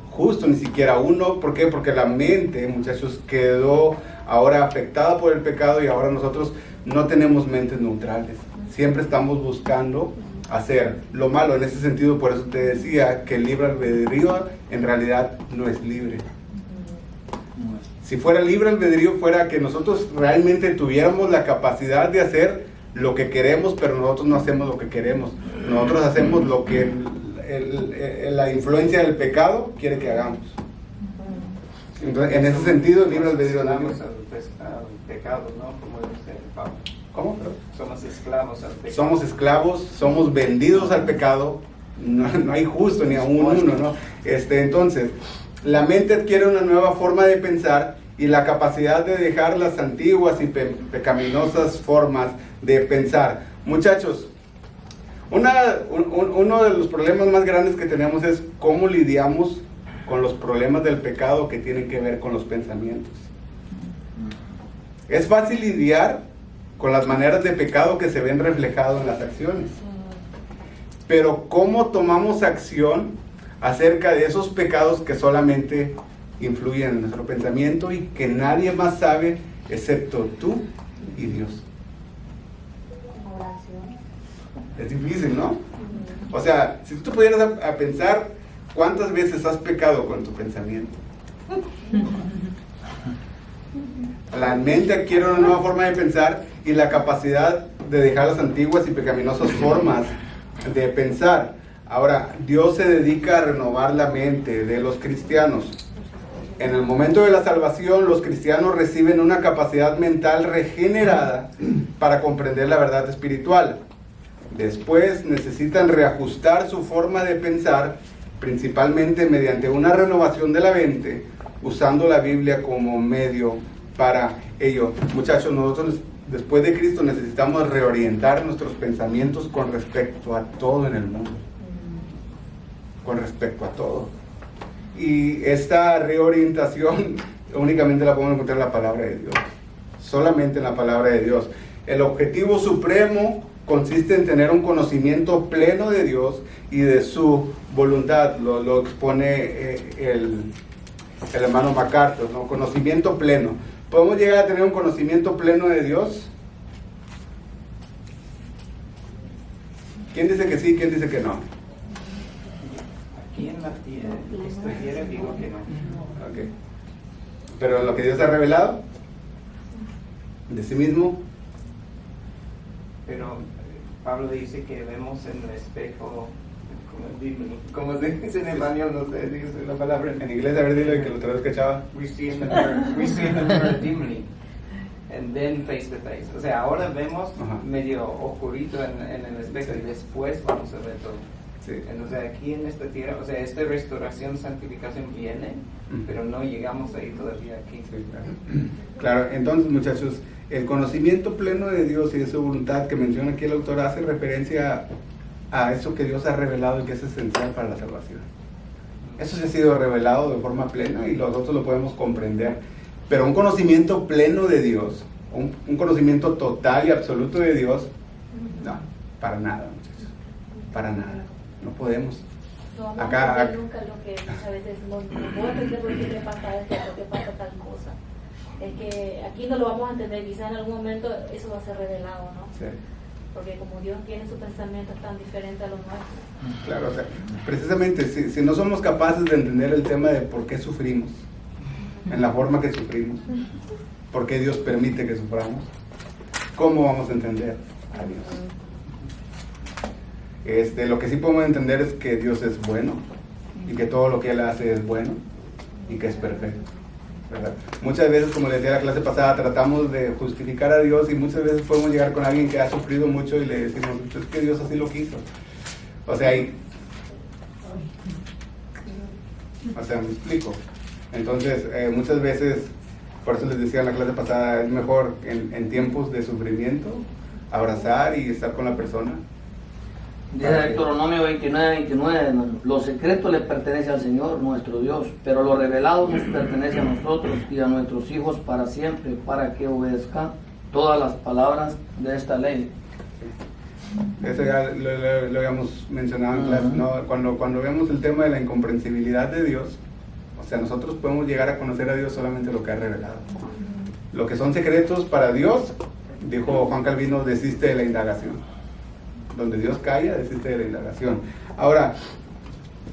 A: justo ni siquiera uno. ¿Por qué? Porque la mente, muchachos, quedó ahora afectada por el pecado y ahora nosotros no tenemos mentes neutrales. Siempre estamos buscando hacer lo malo. En ese sentido, por eso te decía que el libre albedrío en realidad no es libre. Si fuera libre albedrío, fuera que nosotros realmente tuviéramos la capacidad de hacer lo que queremos, pero nosotros no hacemos lo que queremos. Nosotros hacemos lo que la influencia del pecado quiere que hagamos. Entonces, en ese sentido, el libre albedrío no es
G: pecado, ¿no? Como dice Pablo.
A: ¿Cómo?
G: Somos esclavos al pecado.
A: Somos esclavos, somos vendidos al pecado. No hay justo ni aún uno, ¿no? Entonces, la mente adquiere una nueva forma de pensar y la capacidad de dejar las antiguas y pecaminosas formas de pensar. Muchachos, uno de los problemas más grandes que tenemos es cómo lidiamos con los problemas del pecado que tienen que ver con los pensamientos. Es fácil lidiar con las maneras de pecado que se ven reflejadas en las acciones, pero ¿cómo tomamos acción acerca de esos pecados que solamente influyen en nuestro pensamiento y que nadie más sabe excepto tú y Dios? Es difícil, ¿no? O sea, si tú pudieras a pensar cuántas veces has pecado con tu pensamiento. La mente adquiere una nueva forma de pensar y la capacidad de dejar las antiguas y pecaminosas formas de pensar. Ahora, Dios se dedica a renovar la mente de los cristianos. En el momento de la salvación, los cristianos reciben una capacidad mental regenerada para comprender la verdad espiritual. Después necesitan reajustar su forma de pensar, principalmente mediante una renovación de la mente, usando la Biblia como medio para ello. Muchachos, nosotros después de Cristo necesitamos reorientar nuestros pensamientos con respecto a todo en el mundo. Con respecto a todo. Y esta reorientación únicamente la podemos encontrar en la palabra de Dios. Solamente en la palabra de Dios. El objetivo supremo consiste en tener un conocimiento pleno de Dios y de su voluntad. Lo expone el hermano MacArthur, ¿no? Conocimiento pleno. ¿Podemos llegar a tener un conocimiento pleno de Dios? ¿Quién dice que sí? ¿Quién dice que no?
G: Aquí en la estudiera digo que no.
A: Okay. Pero lo que Dios ha revelado de sí mismo.
G: Pero Pablo dice que vemos en el espejo, como se dice en español, no sé, dice la palabra.
A: En inglés, a ver, dile que lo traduzca, chava.
G: We see in the mirror dimly, and then face to face. O sea, ahora vemos medio oscurito en el espejo y después vamos a ver todo.
A: Sí.
G: Entonces aquí en esta tierra, o sea, esta restauración, santificación viene, pero no llegamos ahí todavía aquí.
A: Sí, claro, entonces muchachos, el conocimiento pleno de Dios y de su voluntad que menciona aquí el autor hace referencia a eso que Dios ha revelado y que es esencial para la salvación. Eso se ha sido revelado de forma plena y nosotros lo podemos comprender. Pero un conocimiento pleno de Dios, un conocimiento total y absoluto de Dios, no, para nada, muchachos, para nada. No podemos.
B: No vamos
A: Acá-
B: a entender nunca lo que muchas veces no puedo entender por qué le pasa esto, por qué pasa tal cosa. Es que aquí no lo vamos a entender, quizá en algún momento eso va a ser revelado, ¿no?
A: Sí.
B: Porque como Dios tiene sus pensamientos tan diferentes a los nuestros.
A: Claro, o sea, precisamente si no somos capaces de entender el tema de por qué sufrimos, en la forma que sufrimos, por qué Dios permite que suframos, ¿cómo vamos a entender a Dios? Lo que sí podemos entender es que Dios es bueno y que todo lo que Él hace es bueno y que es perfecto, ¿verdad? Muchas veces, como les decía la clase pasada, tratamos de justificar a Dios y muchas veces podemos llegar con alguien que ha sufrido mucho y le decimos, es que Dios así lo quiso. O sea, me explico. Entonces, muchas veces, por eso les decía en la clase pasada, es mejor en tiempos de sufrimiento abrazar y estar con la persona.
C: Dice Deuteronomio 29:29, hermano, lo secreto le pertenece al Señor, nuestro Dios, pero lo revelado nos pertenece a nosotros y a nuestros hijos para siempre, para que obedezcan todas las palabras de esta ley.
A: Eso ya lo habíamos mencionado en clase, ¿no? Cuando vemos el tema de la incomprensibilidad de Dios, o sea, nosotros podemos llegar a conocer a Dios solamente lo que ha revelado. Lo que son secretos para Dios, dijo Juan Calvino, desiste de la indagación. Donde Dios calla, desiste de la indagación. Ahora,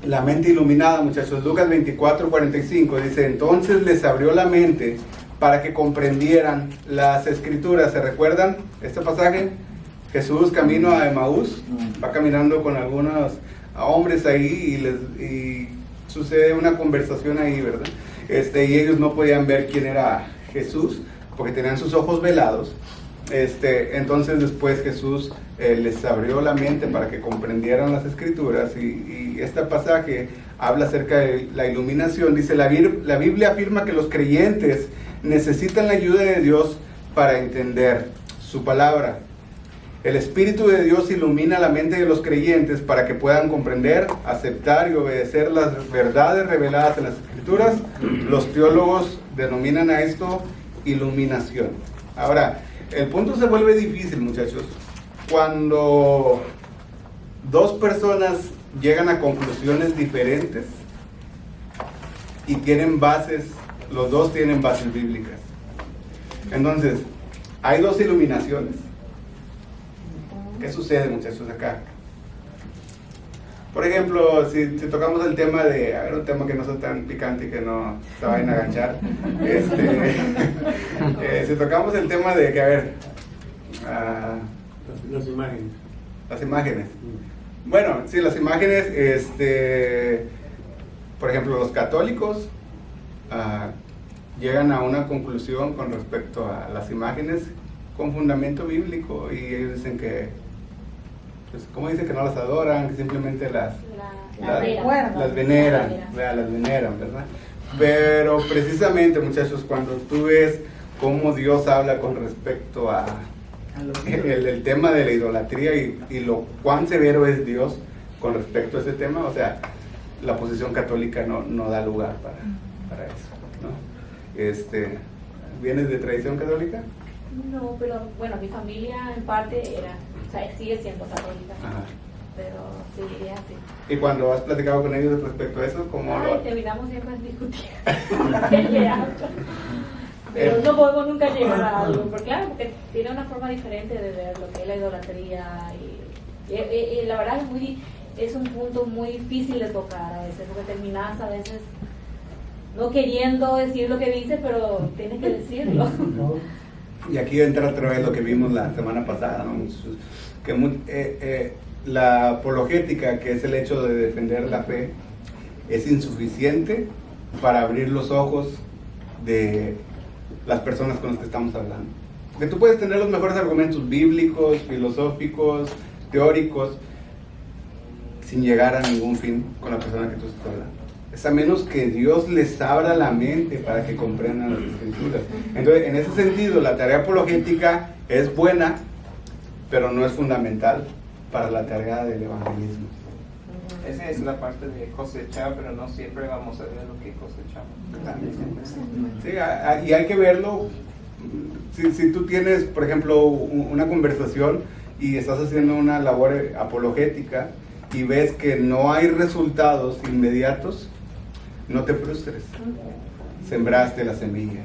A: la mente iluminada, muchachos, Lucas 24:45 dice, entonces les abrió la mente para que comprendieran las escrituras. ¿Se recuerdan este pasaje? Jesús camino a Emaús, va caminando con algunos hombres ahí y sucede una conversación ahí, ¿verdad? Y ellos no podían ver quién era Jesús porque tenían sus ojos velados. Entonces después Jesús les abrió la mente para que comprendieran las escrituras y este pasaje habla acerca de la iluminación. Dice, la Biblia afirma que los creyentes necesitan la ayuda de Dios para entender su palabra. El Espíritu de Dios ilumina la mente de los creyentes para que puedan comprender, aceptar y obedecer las verdades reveladas en las escrituras. Los teólogos denominan a esto iluminación. Ahora, el punto se vuelve difícil, muchachos, cuando dos personas llegan a conclusiones diferentes y tienen bases, los dos tienen bases bíblicas. Entonces, hay dos iluminaciones. ¿Qué sucede, muchachos, acá? Por ejemplo, si tocamos el tema de, a ver, un tema que no sea tan picante y que no se vayan a agachar, si tocamos el tema de que, a ver,
J: Las imágenes.
A: las imágenes. Bueno, sí, las imágenes, por ejemplo, los católicos llegan a una conclusión con respecto a las imágenes con fundamento bíblico y ellos dicen que, pues, ¿cómo dicen? Que no las adoran, que simplemente las veneran, ¿verdad? Pero precisamente, muchachos, cuando tú ves cómo Dios habla con respecto a el tema de la idolatría y lo cuán severo es Dios con respecto a ese tema, o sea, la posición católica no da lugar para eso, ¿no? ¿Vienes de tradición católica?
B: No, pero bueno, mi familia en parte sigue siendo católica.
A: Ajá.
B: Pero sí, es así.
A: ¿Y cuando has platicado con ellos respecto a eso, cómo lo
B: terminamos siempre discutiendo. Pero no podemos nunca llegar a algo, porque claro, porque tiene una forma diferente de ver lo que es la idolatría y la verdad es un punto muy difícil de tocar a veces, porque terminas a veces no queriendo decir lo que dices, pero tienes que decirlo.
A: Y aquí entra otra vez lo que vimos la semana pasada, ¿no? Que la apologética, que es el hecho de defender la fe, es insuficiente para abrir los ojos de las personas con las que estamos hablando. Que tú puedes tener los mejores argumentos bíblicos, filosóficos, teóricos, sin llegar a ningún fin con la persona que tú estás hablando. Es a menos que Dios les abra la mente para que comprendan las Escrituras. Entonces, en ese sentido, la tarea apologética es buena, pero no es fundamental para la tarea del evangelismo.
G: Esa es la parte de cosechar, pero no siempre vamos a ver lo que cosechamos.
A: Sí, y hay que verlo. Si tú tienes, por ejemplo, una conversación y estás haciendo una labor apologética y ves que no hay resultados inmediatos, no te frustres. Sembraste la semilla.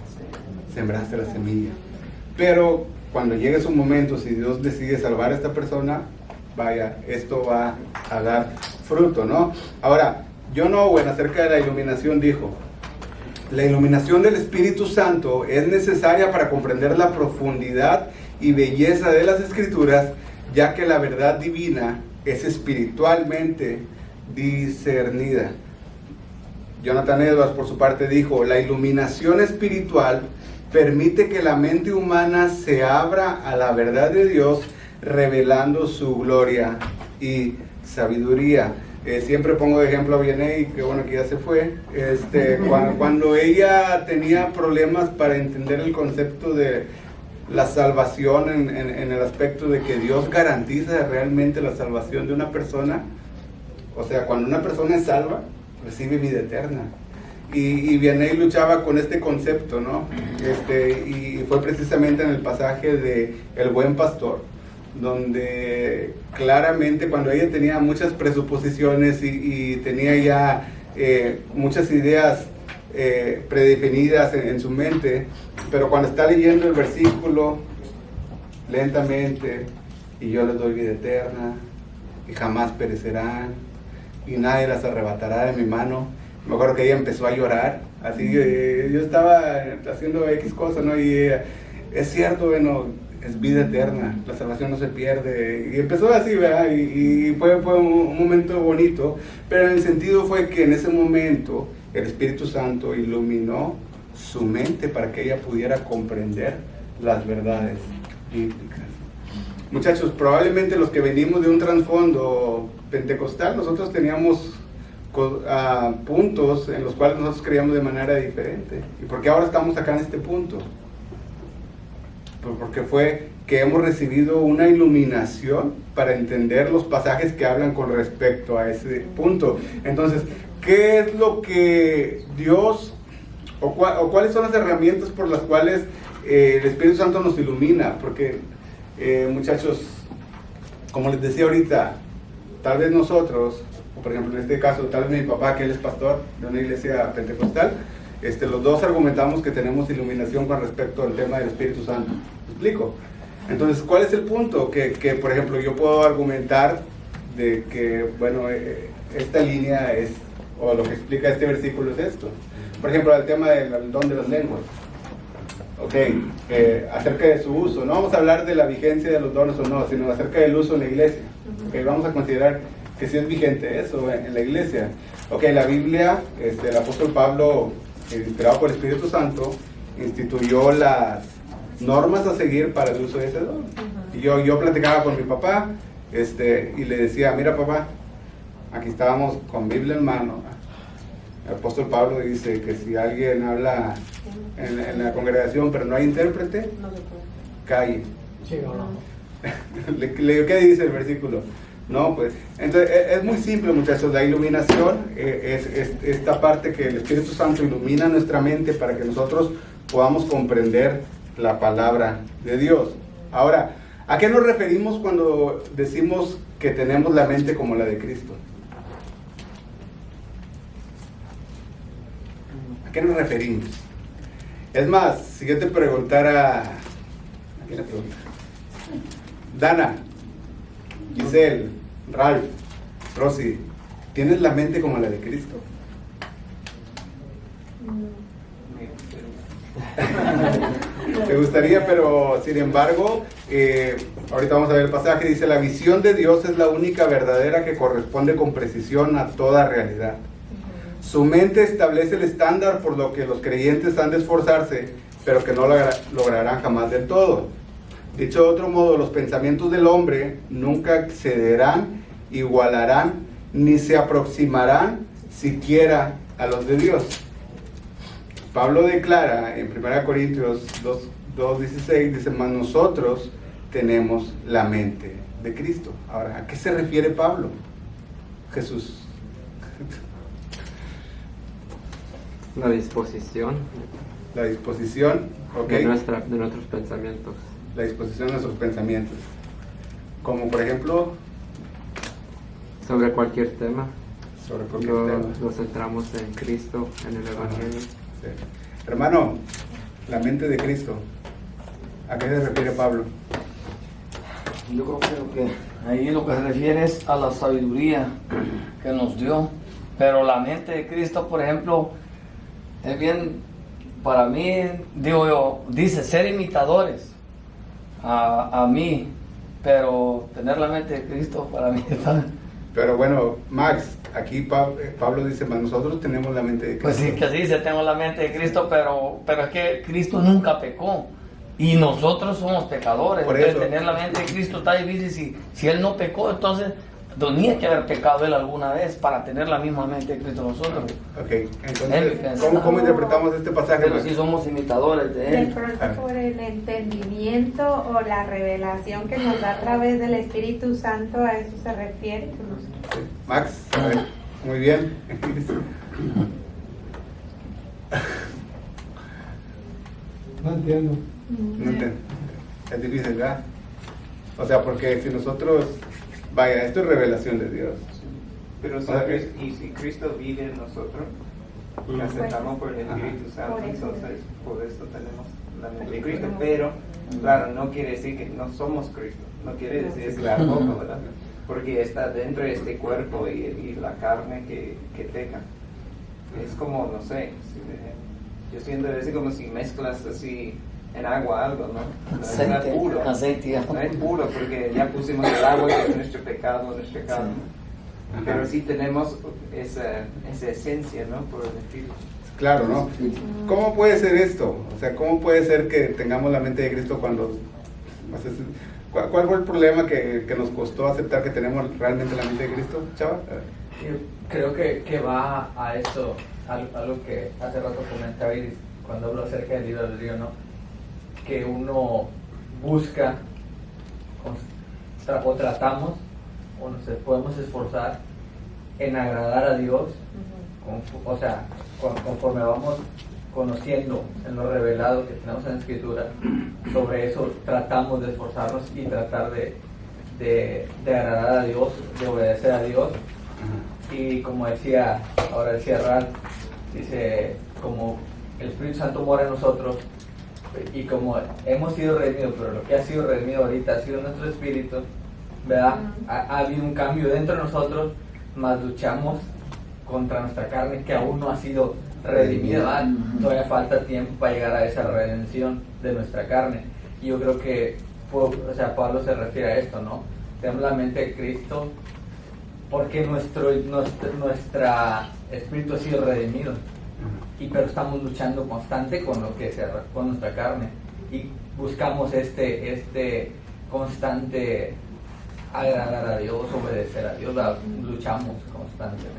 A: Pero cuando llegue su momento, si Dios decide salvar a esta persona, vaya, esto va a dar fruto, ¿no? Ahora, John Owen acerca de la iluminación dijo: la iluminación del Espíritu Santo es necesaria para comprender la profundidad y belleza de las Escrituras, ya que la verdad divina es espiritualmente discernida. Jonathan Edwards, por su parte, dijo: la iluminación espiritual permite que la mente humana se abra a la verdad de Dios, revelando su gloria y sabiduría. Siempre pongo de ejemplo a Vianey, que bueno que ya se fue, cuando ella tenía problemas para entender el concepto de la salvación en el aspecto de que Dios garantiza realmente la salvación de una persona. O sea, cuando una persona es salva, recibe vida eterna. Y Vianney luchaba con este concepto, ¿no? Y fue precisamente en el pasaje de El Buen Pastor, donde claramente cuando ella tenía muchas presuposiciones y tenía ya muchas ideas predefinidas en su mente, pero cuando está leyendo el versículo lentamente: y yo les doy vida eterna y jamás perecerán y nadie las arrebatará de mi mano. Me acuerdo que ella empezó a llorar, así yo estaba haciendo X cosas, ¿no? Y es cierto, bueno, es vida eterna, la salvación no se pierde. Y empezó así, ¿verdad? Y fue un momento bonito, pero en el sentido fue que en ese momento el Espíritu Santo iluminó su mente para que ella pudiera comprender las verdades bíblicas. Muchachos, probablemente los que venimos de un trasfondo pentecostal, nosotros teníamos puntos en los cuales nosotros creíamos de manera diferente. ¿Y por qué ahora estamos acá en este punto? Porque fue que hemos recibido una iluminación para entender los pasajes que hablan con respecto a ese punto. Entonces, ¿qué es lo que Dios, o cuáles son las herramientas por las cuales el Espíritu Santo nos ilumina? Porque, muchachos, como les decía ahorita, tal vez nosotros, por ejemplo en este caso, tal vez mi papá, que él es pastor de una iglesia pentecostal, los dos argumentamos que tenemos iluminación con respecto al tema del Espíritu Santo. ¿Me explico? Entonces, ¿cuál es el punto? Que por ejemplo, yo puedo argumentar de que, bueno, esta línea es, o lo que explica este versículo es esto. Por ejemplo, el tema del don de las lenguas. Ok, acerca de su uso. No vamos a hablar de la vigencia de los dones o no, sino acerca del uso en la iglesia. Okay, vamos a considerar que sí es vigente eso en la iglesia. Ok, la Biblia, el apóstol Pablo, inspirado por el Espíritu Santo, instituyó las normas a seguir para el uso de ese don. Y yo platicaba con mi papá, y le decía: mira papá, aquí estábamos con Biblia en mano. El apóstol Pablo dice que si alguien habla en la congregación pero no hay intérprete, calle.
J: Sí, no.
A: Le digo, ¿qué dice el versículo? No, pues, entonces es muy simple, muchachos. La iluminación es esta parte que el Espíritu Santo ilumina nuestra mente para que nosotros podamos comprender la palabra de Dios. Ahora, ¿a qué nos referimos cuando decimos que tenemos la mente como la de Cristo? ¿A qué nos referimos? Es más, si yo te preguntara, ¿a quién le pregunto? Dana, Giselle, Ralph, Rosy, ¿tienes la mente como la de Cristo? gustaría, pero sin embargo, ahorita vamos a ver el pasaje, dice, la visión de Dios es la única verdadera que corresponde con precisión a toda realidad. Su mente establece el estándar por lo que los creyentes han de esforzarse, pero que no lograrán jamás del todo. Dicho de otro modo, los pensamientos del hombre nunca excederán, igualarán, ni se aproximarán siquiera a los de Dios. Pablo declara en 1 Corintios 2:16, dice, mas nosotros tenemos la mente de Cristo. Ahora, ¿a qué se refiere Pablo? Jesús.
I: La disposición
A: La disposición, ok.
I: de nuestros pensamientos.
A: La disposición de nuestros pensamientos. Como por ejemplo,
I: Sobre cualquier tema.
A: sobre cualquier tema.
I: Nos centramos en Cristo, en el Evangelio.
A: Sí. Hermano, la mente de Cristo. ¿A qué se refiere Pablo?
C: Yo creo que ahí lo que se refiere es a la sabiduría que nos dio. Pero la mente de Cristo, por ejemplo, es bien, para mí, digo yo, dice ser imitadores a mí, pero tener la mente de Cristo para mí está...
A: Pero bueno, Max, aquí Pablo dice, mas nosotros tenemos la mente de Cristo.
C: Pues sí, que sí dice, tengo la mente de Cristo, pero es que Cristo nunca pecó. Y nosotros somos pecadores.
A: Por
C: Entonces,
A: eso.
C: tener la mente de Cristo está difícil. Si Él no pecó, entonces tenía que haber pecado Él alguna vez para tener la misma mente de Cristo nosotros.
A: Ok, entonces, ¿cómo interpretamos este pasaje?
C: Pero
A: Max?
C: sí somos imitadores de
H: De
C: Él.
H: pronto por el entendimiento o la revelación que nos da a través del Espíritu Santo, a eso se refiere.
A: Sí. Max, a ver, muy bien.
D: No entiendo.
A: No entiendo. Es difícil, ¿verdad? O sea, porque si nosotros, vaya, esto es revelación de Dios.
G: Pero si,
A: Ah,
G: y si Cristo vive en nosotros, y aceptamos por el Espíritu Santo,
H: Por eso.
G: entonces por eso tenemos la mente de Cristo. Pero, claro, no quiere decir que no somos Cristo, no quiere decir eso
A: Claro.
G: tampoco, ¿verdad? Porque está dentro de este cuerpo y la carne que peca. Es como, no sé, yo siento a veces como si mezclas así en agua algo, ¿no? No es
C: Aceite,
G: puro.
C: aceite, ya.
G: No es puro porque ya pusimos el agua que es nuestro pecado, nuestra carne.
A: Ajá.
G: Pero sí tenemos esa esencia, ¿no? Por el Espíritu.
A: Claro, ¿no? ¿Cómo puede ser esto? O sea, ¿cómo puede ser que tengamos la mente de Cristo cuando... o sea, ¿cuál fue el problema que nos costó aceptar que tenemos realmente la mente de Cristo, Chava?
K: Yo creo que va a esto, algo que hace rato comentaba Iris, cuando hablo acerca del libre albedrío, ¿no? Que uno busca o tratamos o nos podemos esforzar en agradar a Dios, o sea, conforme vamos conociendo en lo revelado que tenemos en la Escritura, sobre eso tratamos de esforzarnos y tratar de agradar a Dios, de obedecer a Dios. Y como decía, ahora decía Rad, dice, como el Espíritu Santo mora en nosotros y como hemos sido redimidos, pero lo que ha sido redimido ahorita ha sido nuestro espíritu, ¿verdad? Ha habido un cambio dentro de nosotros, más luchamos contra nuestra carne que aún no ha sido redimida, ¿verdad? Todavía falta tiempo para llegar a esa redención de nuestra carne. Y yo creo que, o sea, Pablo se refiere a esto, ¿no? Tenemos la mente de Cristo porque nuestro espíritu ha sido redimido, pero estamos luchando constante con lo que con nuestra carne y buscamos este constante agradar a Dios, obedecer a Dios, luchamos constantemente.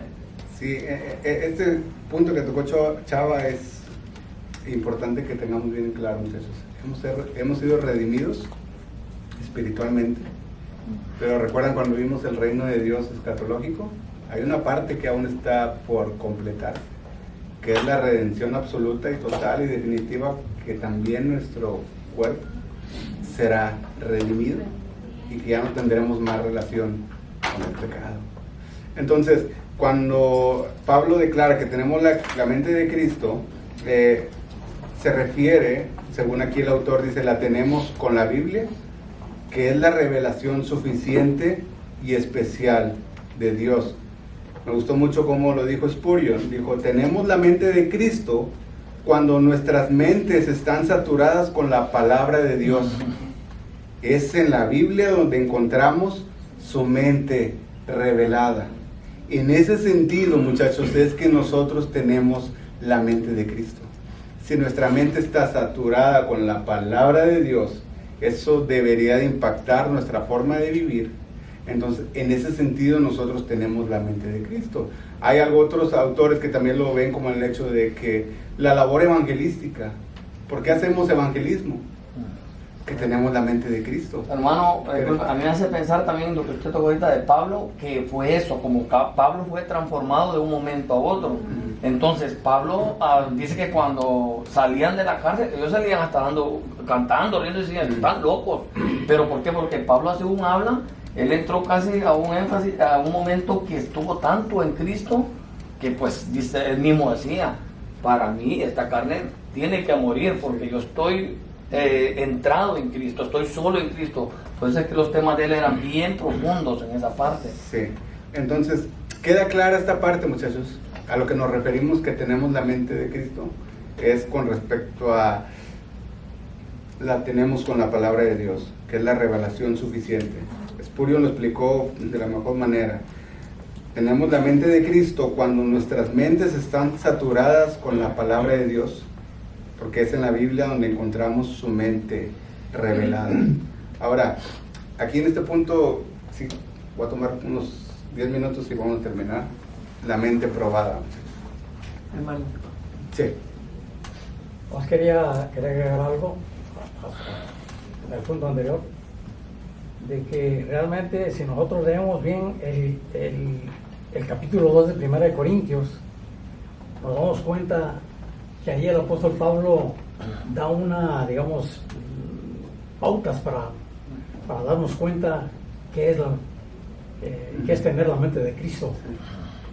A: Sí, este punto que tocó Chava es importante que tengamos bien claro, muchachos. Hemos sido redimidos espiritualmente, pero recuerdan cuando vimos el reino de Dios escatológico, hay una parte que aún está por completar, que es la redención absoluta y total y definitiva, que también nuestro cuerpo será redimido y que ya no tendremos más relación con el pecado. Entonces, cuando Pablo declara que tenemos la mente de Cristo, se refiere, según aquí el autor dice, la tenemos con la Biblia, que es la revelación suficiente y especial de Dios. Me gustó mucho cómo lo dijo Spurgeon, dijo, tenemos la mente de Cristo cuando nuestras mentes están saturadas con la palabra de Dios. Es en la Biblia donde encontramos su mente revelada. En ese sentido, muchachos, es que nosotros tenemos la mente de Cristo. Si nuestra mente está saturada con la palabra de Dios, eso debería de impactar nuestra forma de vivir. Entonces, en ese sentido, nosotros tenemos la mente de Cristo. Hay otros autores que también lo ven como el hecho de que la labor evangelística. ¿Por qué hacemos evangelismo? Que tenemos la mente de Cristo.
C: Hermano, a mí me hace pensar también lo que usted tocó ahorita de Pablo, que fue eso, como Pablo fue transformado de un momento a otro. Entonces Pablo dice que cuando salían de la cárcel, ellos salían hasta cantando, riendo y decían, están locos. ¿Pero por qué? Porque Pablo, según habla, él entró casi a un énfasis, a un momento que estuvo tanto en Cristo, que pues dice, él mismo decía, para mí esta carne tiene que morir, porque yo estoy entrado en Cristo, estoy solo en Cristo. Entonces es que los temas de él eran bien profundos en esa parte.
A: Sí, entonces queda clara esta parte, muchachos. A lo que nos referimos que tenemos la mente de Cristo es con respecto a la tenemos con la palabra de Dios, que es la revelación suficiente. Spurgeon lo explicó de la mejor manera. Tenemos la mente de Cristo cuando nuestras mentes están saturadas con la palabra de Dios, porque es en la Biblia donde encontramos su mente revelada. Ahora, aquí en este punto, sí, voy a tomar unos 10 minutos y vamos a terminar. La mente probada.
J: Hermano.
A: Sí.
J: Os quería agregar algo en el punto anterior, de que realmente si nosotros leemos bien el capítulo 2 de 1 de Corintios, nos damos cuenta que ahí el apóstol Pablo da una, digamos, pautas para darnos cuenta qué es tener la mente de Cristo.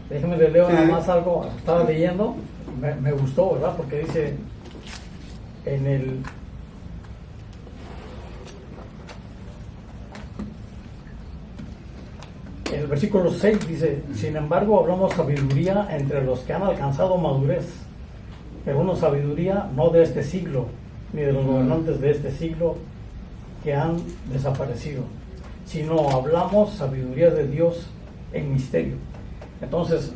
J: Déjenme le leo nada más algo, estaba leyendo, me gustó, ¿verdad? Porque dice en el versículo 6 dice, sin embargo hablamos sabiduría entre los que han alcanzado madurez, pero no sabiduría no de este siglo, ni de los gobernantes de este siglo que han desaparecido, sino hablamos sabiduría de Dios en misterio. Entonces,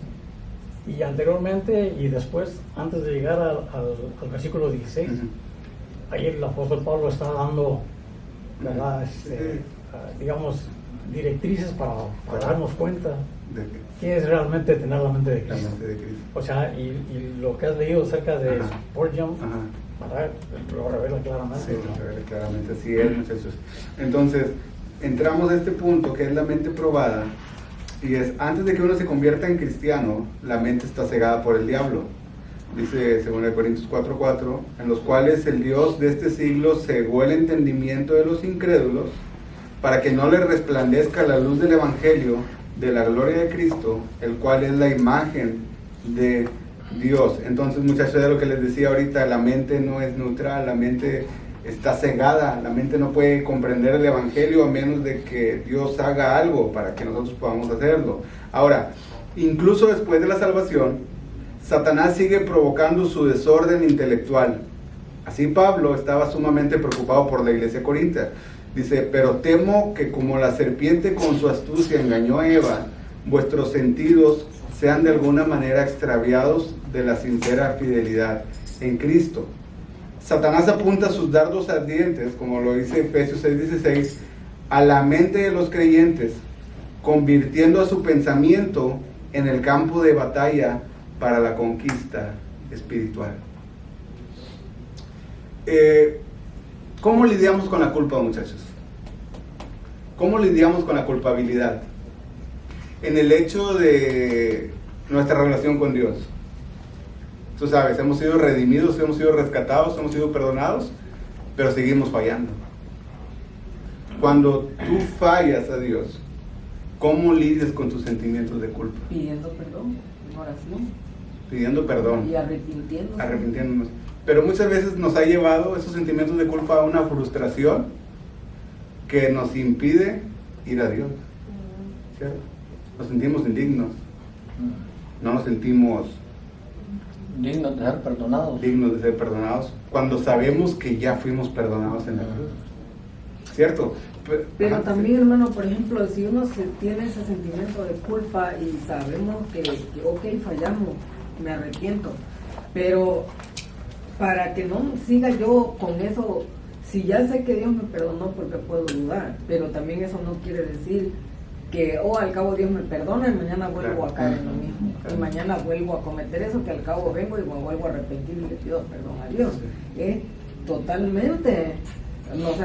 J: y anteriormente y después, antes de llegar al versículo 16, ahí el apóstol Pablo está dando, ¿verdad? Digamos, directrices para darnos cuenta de qué es realmente tener la mente de Cristo. O sea, y lo que has leído acerca de Spurgeon, ¿verdad? Lo revela claramente.
A: Sí, lo revela claramente, así es, muchachos. Entonces, entramos a este punto que es la mente probada. Y es, antes de que uno se convierta en cristiano, la mente está cegada por el diablo. Dice 2 Corintios 4:4, en los cuales el Dios de este siglo cegó el entendimiento de los incrédulos, para que no les resplandezca la luz del Evangelio de la gloria de Cristo, el cual es la imagen de Dios. Entonces, muchachos, de lo que les decía ahorita, la mente no es neutral, la mente está cegada, la mente no puede comprender el Evangelio a menos de que Dios haga algo para que nosotros podamos hacerlo. Ahora, incluso después de la salvación, Satanás sigue provocando su desorden intelectual. Así Pablo estaba sumamente preocupado por la iglesia corintia. Dice, pero temo que como la serpiente con su astucia engañó a Eva, vuestros sentidos sean de alguna manera extraviados de la sincera fidelidad en Cristo. Satanás apunta sus dardos ardientes, como lo dice Efesios 6:16, a la mente de los creyentes, convirtiendo a su pensamiento en el campo de batalla para la conquista espiritual. ¿Cómo lidiamos con la culpa, muchachos? ¿Cómo lidiamos con la culpabilidad? En el hecho de nuestra relación con Dios. Tú sabes, hemos sido redimidos, hemos sido rescatados, hemos sido perdonados, pero seguimos fallando. Cuando tú fallas a Dios, ¿cómo lidias con tus sentimientos de culpa?
F: Pidiendo perdón, en oración.
A: Pidiendo perdón.
F: Y arrepintiéndose.
A: Arrepintiéndonos. Pero muchas veces nos ha llevado esos sentimientos de culpa a una frustración que nos impide ir a Dios. ¿Cierto? Nos sentimos indignos. No nos sentimos
C: Dignos de ser perdonados.
A: Dignos de ser perdonados, cuando sabemos que ya fuimos perdonados en la cruz. ¿Cierto?
L: Pero
A: Ajá,
L: también, hermano, por ejemplo, si uno tiene ese sentimiento de culpa y sabemos que ok, fallamos, me arrepiento, pero para que no siga yo con eso, si ya sé que Dios me perdonó, porque puedo dudar, pero también eso no quiere decir que, al cabo Dios me perdona y mañana vuelvo a caer en lo mismo, y mañana vuelvo a cometer eso, que al cabo vengo y me vuelvo a arrepentir y le pido perdón a Dios. Es totalmente,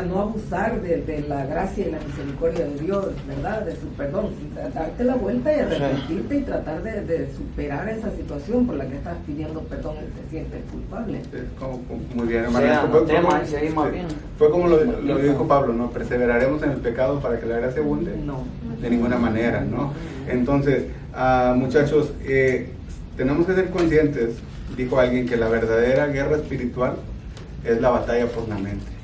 L: no abusar de la gracia y la misericordia de Dios, ¿verdad? De su perdón, darte la vuelta y arrepentirte y tratar de superar esa situación por la que estás pidiendo perdón y te sientes culpable.
A: Muy bien, hermano. Fue como lo dijo Pablo, ¿no? Perseveraremos en el pecado para que la gracia abunde.
L: No.
A: De ninguna manera, ¿no? Entonces, muchachos, tenemos que ser conscientes, dijo alguien, que la verdadera guerra espiritual es la batalla por la mente.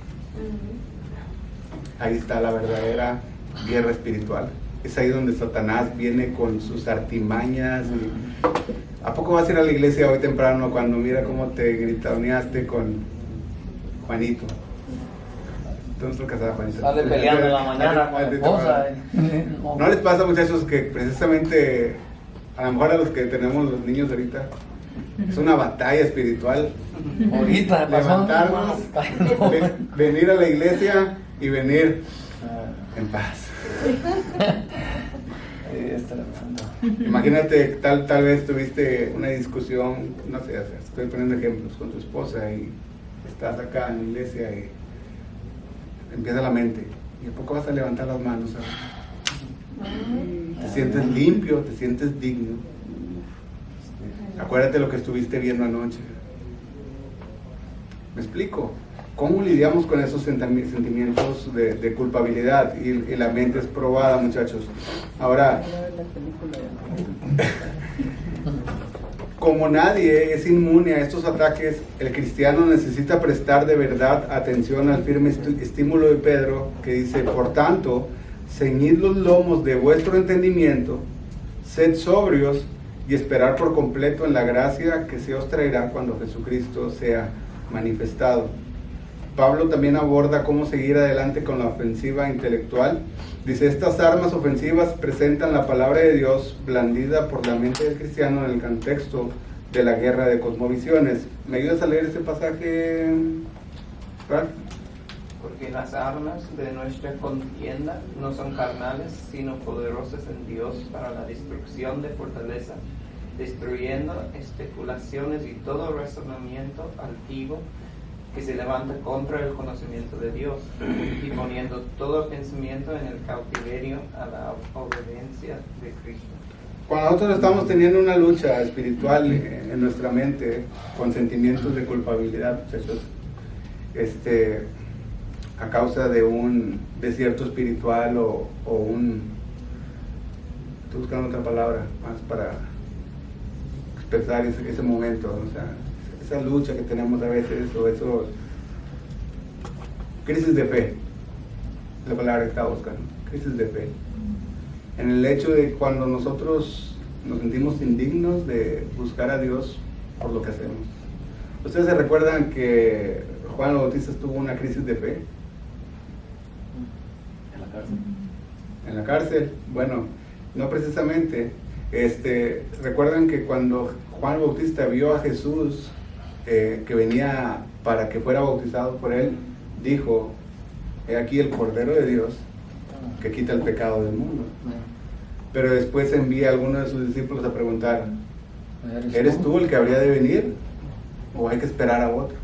A: Ahí está la verdadera guerra espiritual. Es ahí donde Satanás viene con sus artimañas. ¿A poco vas a ir a la iglesia hoy temprano cuando mira cómo te gritoneaste con Juanito? Tú no estás casada, Juanito.
C: Sale peleando en la mañana con la esposa.
A: ¿No les pasa, muchachos, que precisamente, a lo mejor a los que tenemos los niños ahorita, es una batalla espiritual?
C: Ahorita
A: levantarnos, venir a la iglesia y venir en paz. Imagínate, tal vez tuviste una discusión, no sé, estoy poniendo ejemplos, con tu esposa y estás acá en la iglesia y empieza la mente. ¿Y a poco vas a levantar las manos? Te sientes limpio, te sientes digno. Acuérdate lo que estuviste viendo anoche. ¿Me explico? ¿Cómo lidiamos con esos sentimientos de culpabilidad? Y la mente es probada, muchachos. Ahora, como nadie es inmune a estos ataques, el cristiano necesita prestar de verdad atención al firme estímulo de Pedro, que dice: por tanto, ceñid los lomos de vuestro entendimiento, sed sobrios y esperar por completo en la gracia que se os traerá cuando Jesucristo sea manifestado. Pablo también aborda cómo seguir adelante con la ofensiva intelectual. Dice: estas armas ofensivas presentan la palabra de Dios blandida por la mente del cristiano en el contexto de la guerra de cosmovisiones. ¿Me ayudas a leer ese pasaje, Ralph?
G: Porque las armas de nuestra contienda no son carnales, sino poderosas en Dios para la destrucción de fortaleza, destruyendo especulaciones y todo razonamiento altivo que se levanta contra el conocimiento de Dios, y poniendo todo pensamiento en el cautiverio a la obediencia de Cristo.
A: Cuando nosotros estamos teniendo una lucha espiritual en nuestra mente, con sentimientos de culpabilidad, muchachos, a causa de un desierto espiritual o un... Estoy buscando otra palabra más para expresar ese momento, o sea, esa lucha que tenemos a veces, o eso, crisis de fe, es la palabra que estaba buscando, crisis de fe, en el hecho de cuando nosotros nos sentimos indignos de buscar a Dios por lo que hacemos. ¿Ustedes se recuerdan que Juan el Bautista tuvo una crisis de fe?
C: En la cárcel.
A: En la cárcel, bueno, no precisamente. Recuerdan que cuando Juan el Bautista vio a Jesús que venía para que fuera bautizado por él, dijo: he aquí el Cordero de Dios que quita el pecado del mundo. Pero después envía a alguno de sus discípulos a preguntar: ¿eres tú el que habría de venir o hay que esperar a otro?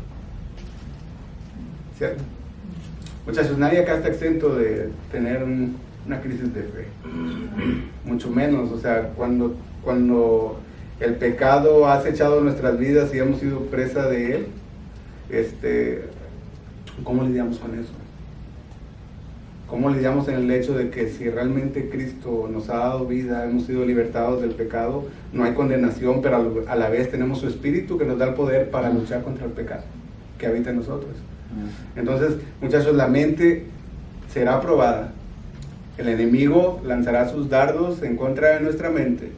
A: ¿Cierto? Muchachos, nadie acá está exento de tener una crisis de fe, mucho menos, o sea, cuando el pecado ha acechado nuestras vidas y hemos sido presa de él, ¿cómo lidiamos con eso? ¿Cómo lidiamos en el hecho de que si realmente Cristo nos ha dado vida, hemos sido libertados del pecado, no hay condenación, pero a la vez tenemos su Espíritu que nos da el poder para luchar contra el pecado que habita en nosotros? Entonces, muchachos, la mente será probada. El enemigo lanzará sus dardos en contra de nuestra mente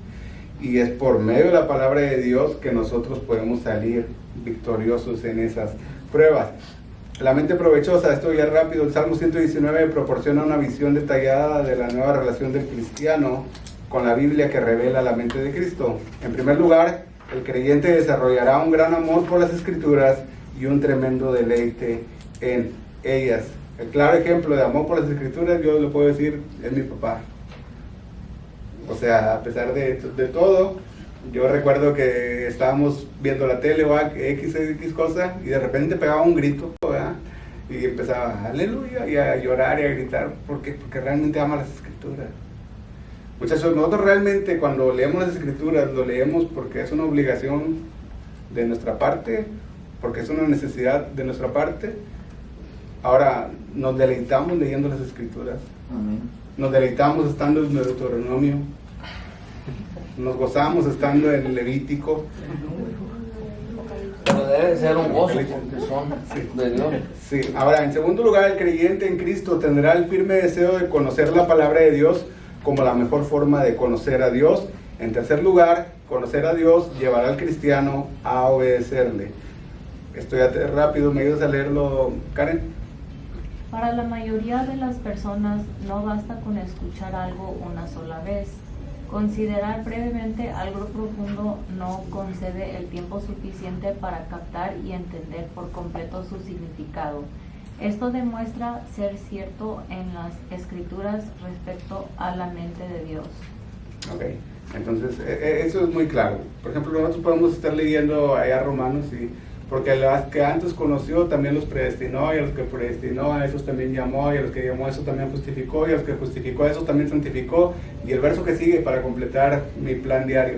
A: Y es por medio de la palabra de Dios que nosotros podemos salir victoriosos en esas pruebas. La mente provechosa, esto ya rápido, el Salmo 119 proporciona una visión detallada de la nueva relación del cristiano con la Biblia que revela la mente de Cristo. En primer lugar, el creyente desarrollará un gran amor por las Escrituras y un tremendo deleite en ellas. El claro ejemplo de amor por las Escrituras, yo lo puedo decir, es mi papá. O sea, a pesar de todo, yo recuerdo que estábamos viendo la tele o X cosa y de repente pegaba un grito, ¿verdad? Y empezaba, aleluya, y a llorar y a gritar, porque realmente ama las Escrituras. Muchachos, nosotros realmente cuando leemos las Escrituras, lo leemos porque es una obligación de nuestra parte, porque es una necesidad de nuestra parte. Ahora, nos deleitamos leyendo las Escrituras.
C: Amén.
A: Nos deleitamos estando en Deuteronomio. Nos gozamos estando en Levítico.
C: Pero debe ser un gozo porque son de Dios.
A: Sí. Ahora, en segundo lugar, el creyente en Cristo tendrá el firme deseo de conocer la palabra de Dios como la mejor forma de conocer a Dios. En tercer lugar, conocer a Dios llevará al cristiano a obedecerle. Estoy rápido, ¿me ayudas a leerlo, Karen?
M: Para la mayoría de las personas no basta con escuchar algo una sola vez. Considerar brevemente algo profundo no concede el tiempo suficiente para captar y entender por completo su significado. Esto demuestra ser cierto en las Escrituras respecto a la mente de Dios.
A: Ok, entonces eso es muy claro. Por ejemplo, nosotros podemos estar leyendo allá Romanos y porque a los que antes conoció también los predestinó, y a los que predestinó a esos también llamó, y a los que llamó a esos también justificó, y a los que justificó a esos también santificó. Y el verso que sigue para completar mi plan diario.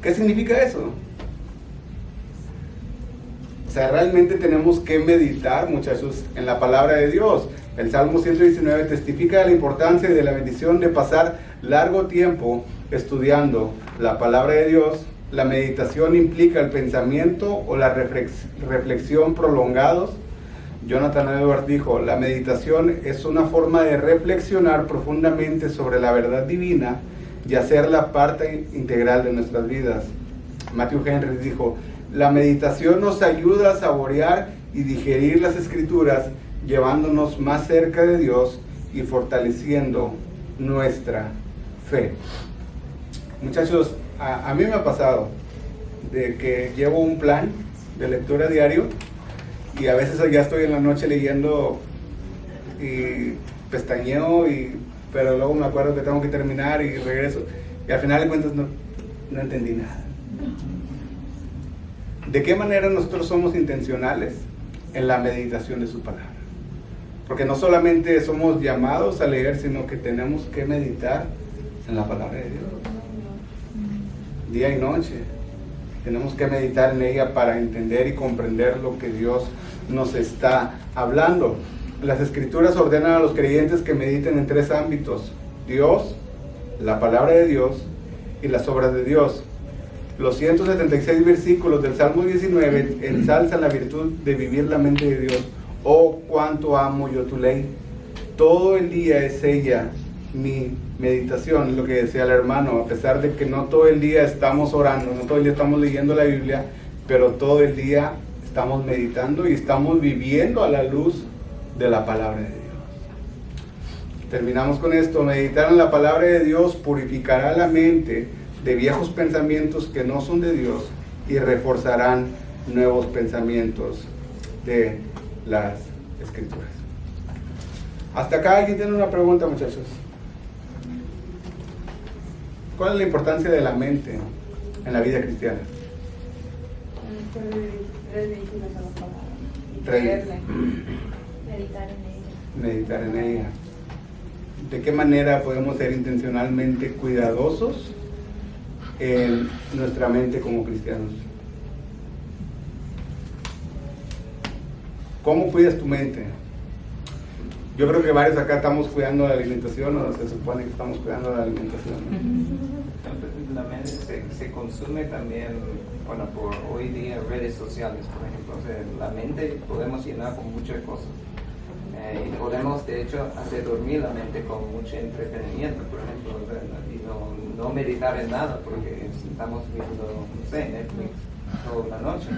A: ¿Qué significa eso? O sea, realmente tenemos que meditar, muchachos, en la palabra de Dios. El Salmo 119 testifica de la importancia y de la bendición de pasar largo tiempo estudiando la palabra de Dios. La meditación implica el pensamiento o la reflexión prolongados. Jonathan Edwards dijo, la meditación es una forma de reflexionar profundamente sobre la verdad divina y hacerla parte integral de nuestras vidas. Matthew Henry dijo, la meditación nos ayuda a saborear y digerir las Escrituras, llevándonos más cerca de Dios y fortaleciendo nuestra fe. Muchachos, a mí me ha pasado de que llevo un plan de lectura diario y a veces ya estoy en la noche leyendo y pestañeo, pero luego me acuerdo que tengo que terminar y regreso y al final de cuentas no entendí nada. ¿De qué manera nosotros somos intencionales en la meditación de su palabra? Porque no solamente somos llamados a leer, sino que tenemos que meditar en la palabra de Dios. Día y noche. Tenemos que meditar en ella para entender y comprender lo que Dios nos está hablando. Las Escrituras ordenan a los creyentes que mediten en tres ámbitos: Dios, la palabra de Dios y las obras de Dios. Los 176 versículos del Salmo 19 ensalzan la virtud de vivir la mente de Dios. Oh, cuánto amo yo tu ley. Todo el día es ella mi meditación, es lo que decía el hermano, a pesar de que no todo el día estamos orando, no todo el día estamos leyendo la Biblia, pero todo el día estamos meditando y estamos viviendo a la luz de la palabra de Dios. Terminamos con esto. Meditar en la palabra de Dios purificará la mente de viejos pensamientos que no son de Dios y reforzarán nuevos pensamientos de las Escrituras. Hasta acá, ¿alguien tiene una pregunta, muchachos? ¿Cuál es la importancia de la mente en la vida cristiana? Meditar en ella. ¿De qué manera podemos ser intencionalmente cuidadosos en nuestra mente como cristianos? ¿Cómo cuidas tu mente? Yo creo que varios acá estamos cuidando la alimentación, o se supone que estamos cuidando la alimentación.
G: La mente se consume también, bueno, por hoy día redes sociales, por ejemplo. O sea, la mente podemos llenar con muchas cosas. Y podemos, de hecho, hacer dormir la mente con mucho entretenimiento, por ejemplo, y no meditar en nada, porque estamos viendo, no sé, Netflix toda la noche.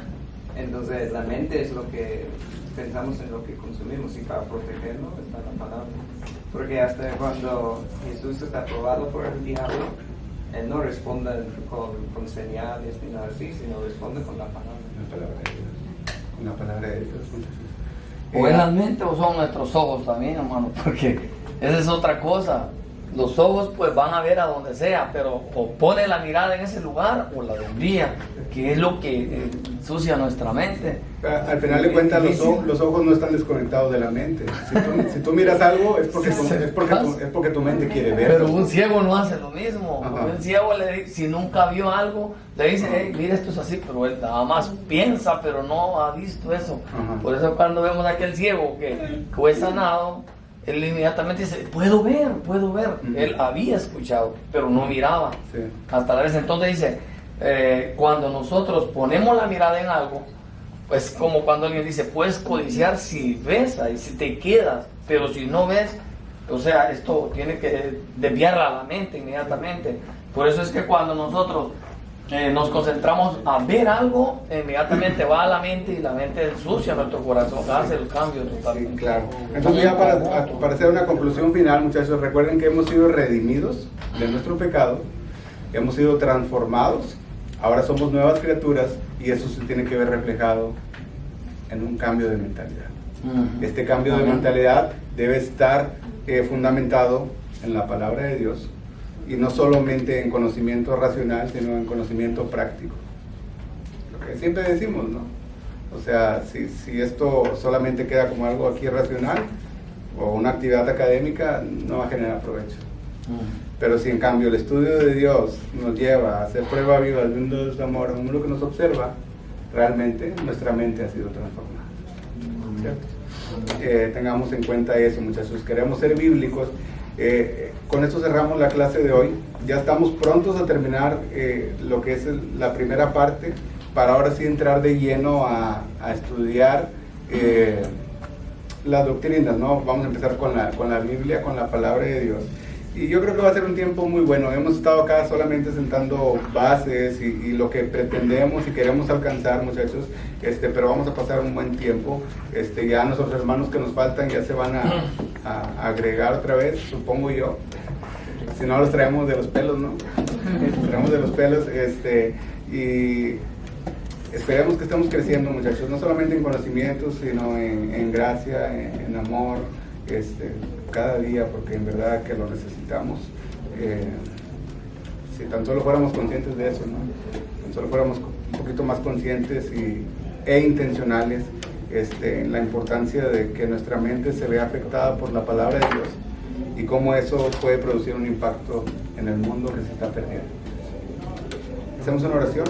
G: Entonces, la mente es lo que pensamos en lo que consumimos, y para protegerlo está la palabra. Porque hasta cuando Jesús está probado por el diablo, Él no responde con señales ni nada así, sino responde con la palabra.
A: La palabra de Dios. Con la palabra de Dios.
C: O es la mente o son nuestros ojos también, hermano, porque esa es otra cosa. Los ojos pues van a ver a donde sea, pero o pone la mirada en ese lugar o la desvía, que es lo que ensucia nuestra mente.
A: Al final de cuentas los ojos no están desconectados de la mente. Si tú miras algo es porque tu mente quiere ver.
C: Pero un ciego no hace lo mismo. Un ciego, si nunca vio algo, le dice, hey, mira, esto es así, pero él nada más piensa, pero no ha visto eso. Por eso cuando vemos a aquel ciego que fue sanado, él inmediatamente dice, puedo ver. Él había escuchado, pero no miraba.
A: Sí.
C: Hasta la vez entonces dice, cuando nosotros ponemos la mirada en algo, pues como cuando alguien dice, puedes codiciar si ves, ahí si te quedas, pero si no ves, o sea, esto tiene que desviar a la mente inmediatamente. Por eso es que cuando nosotros nos concentramos a ver algo, inmediatamente va a la mente y la mente ensucia nuestro corazón, hace el cambio totalmente.
A: Sí, claro. Entonces ya para hacer una conclusión final, muchachos, recuerden que hemos sido redimidos de nuestro pecado, hemos sido transformados, ahora somos nuevas criaturas y eso se tiene que ver reflejado en un cambio de mentalidad. Este cambio de mentalidad debe estar fundamentado en la palabra de Dios, y no solamente en conocimiento racional, sino en conocimiento práctico. Lo que siempre decimos, ¿no? O sea, si esto solamente queda como algo aquí racional o una actividad académica, no va a generar provecho. Pero si en cambio el estudio de Dios nos lleva a hacer prueba viva de un Dios de amor, un mundo que nos observa, realmente nuestra mente ha sido transformada. ¿Cierto? Tengamos en cuenta eso, muchachos. Queremos ser bíblicos. Con esto cerramos la clase de hoy. Ya estamos prontos a terminar lo que es la primera parte, para ahora sí entrar de lleno a estudiar las doctrinas, ¿no? Vamos a empezar con la Biblia, con la palabra de Dios. Y yo creo que va a ser un tiempo muy bueno. Hemos estado acá solamente sentando bases y lo que pretendemos y queremos alcanzar, muchachos, pero vamos a pasar un buen tiempo. Ya nuestros hermanos que nos faltan ya se van a agregar otra vez, supongo yo. Si no, los traemos de los pelos, ¿no? Los traemos de los pelos, y esperemos que estemos creciendo, muchachos, no solamente en conocimientos, sino en gracia, en amor, cada día, porque en verdad que lo necesitamos. Si tan solo fuéramos conscientes de eso, ¿no? Tan solo fuéramos un poquito más conscientes e intencionales en la importancia de que nuestra mente se vea afectada por la palabra de Dios y cómo eso puede producir un impacto en el mundo que se está perdiendo. Hacemos una oración.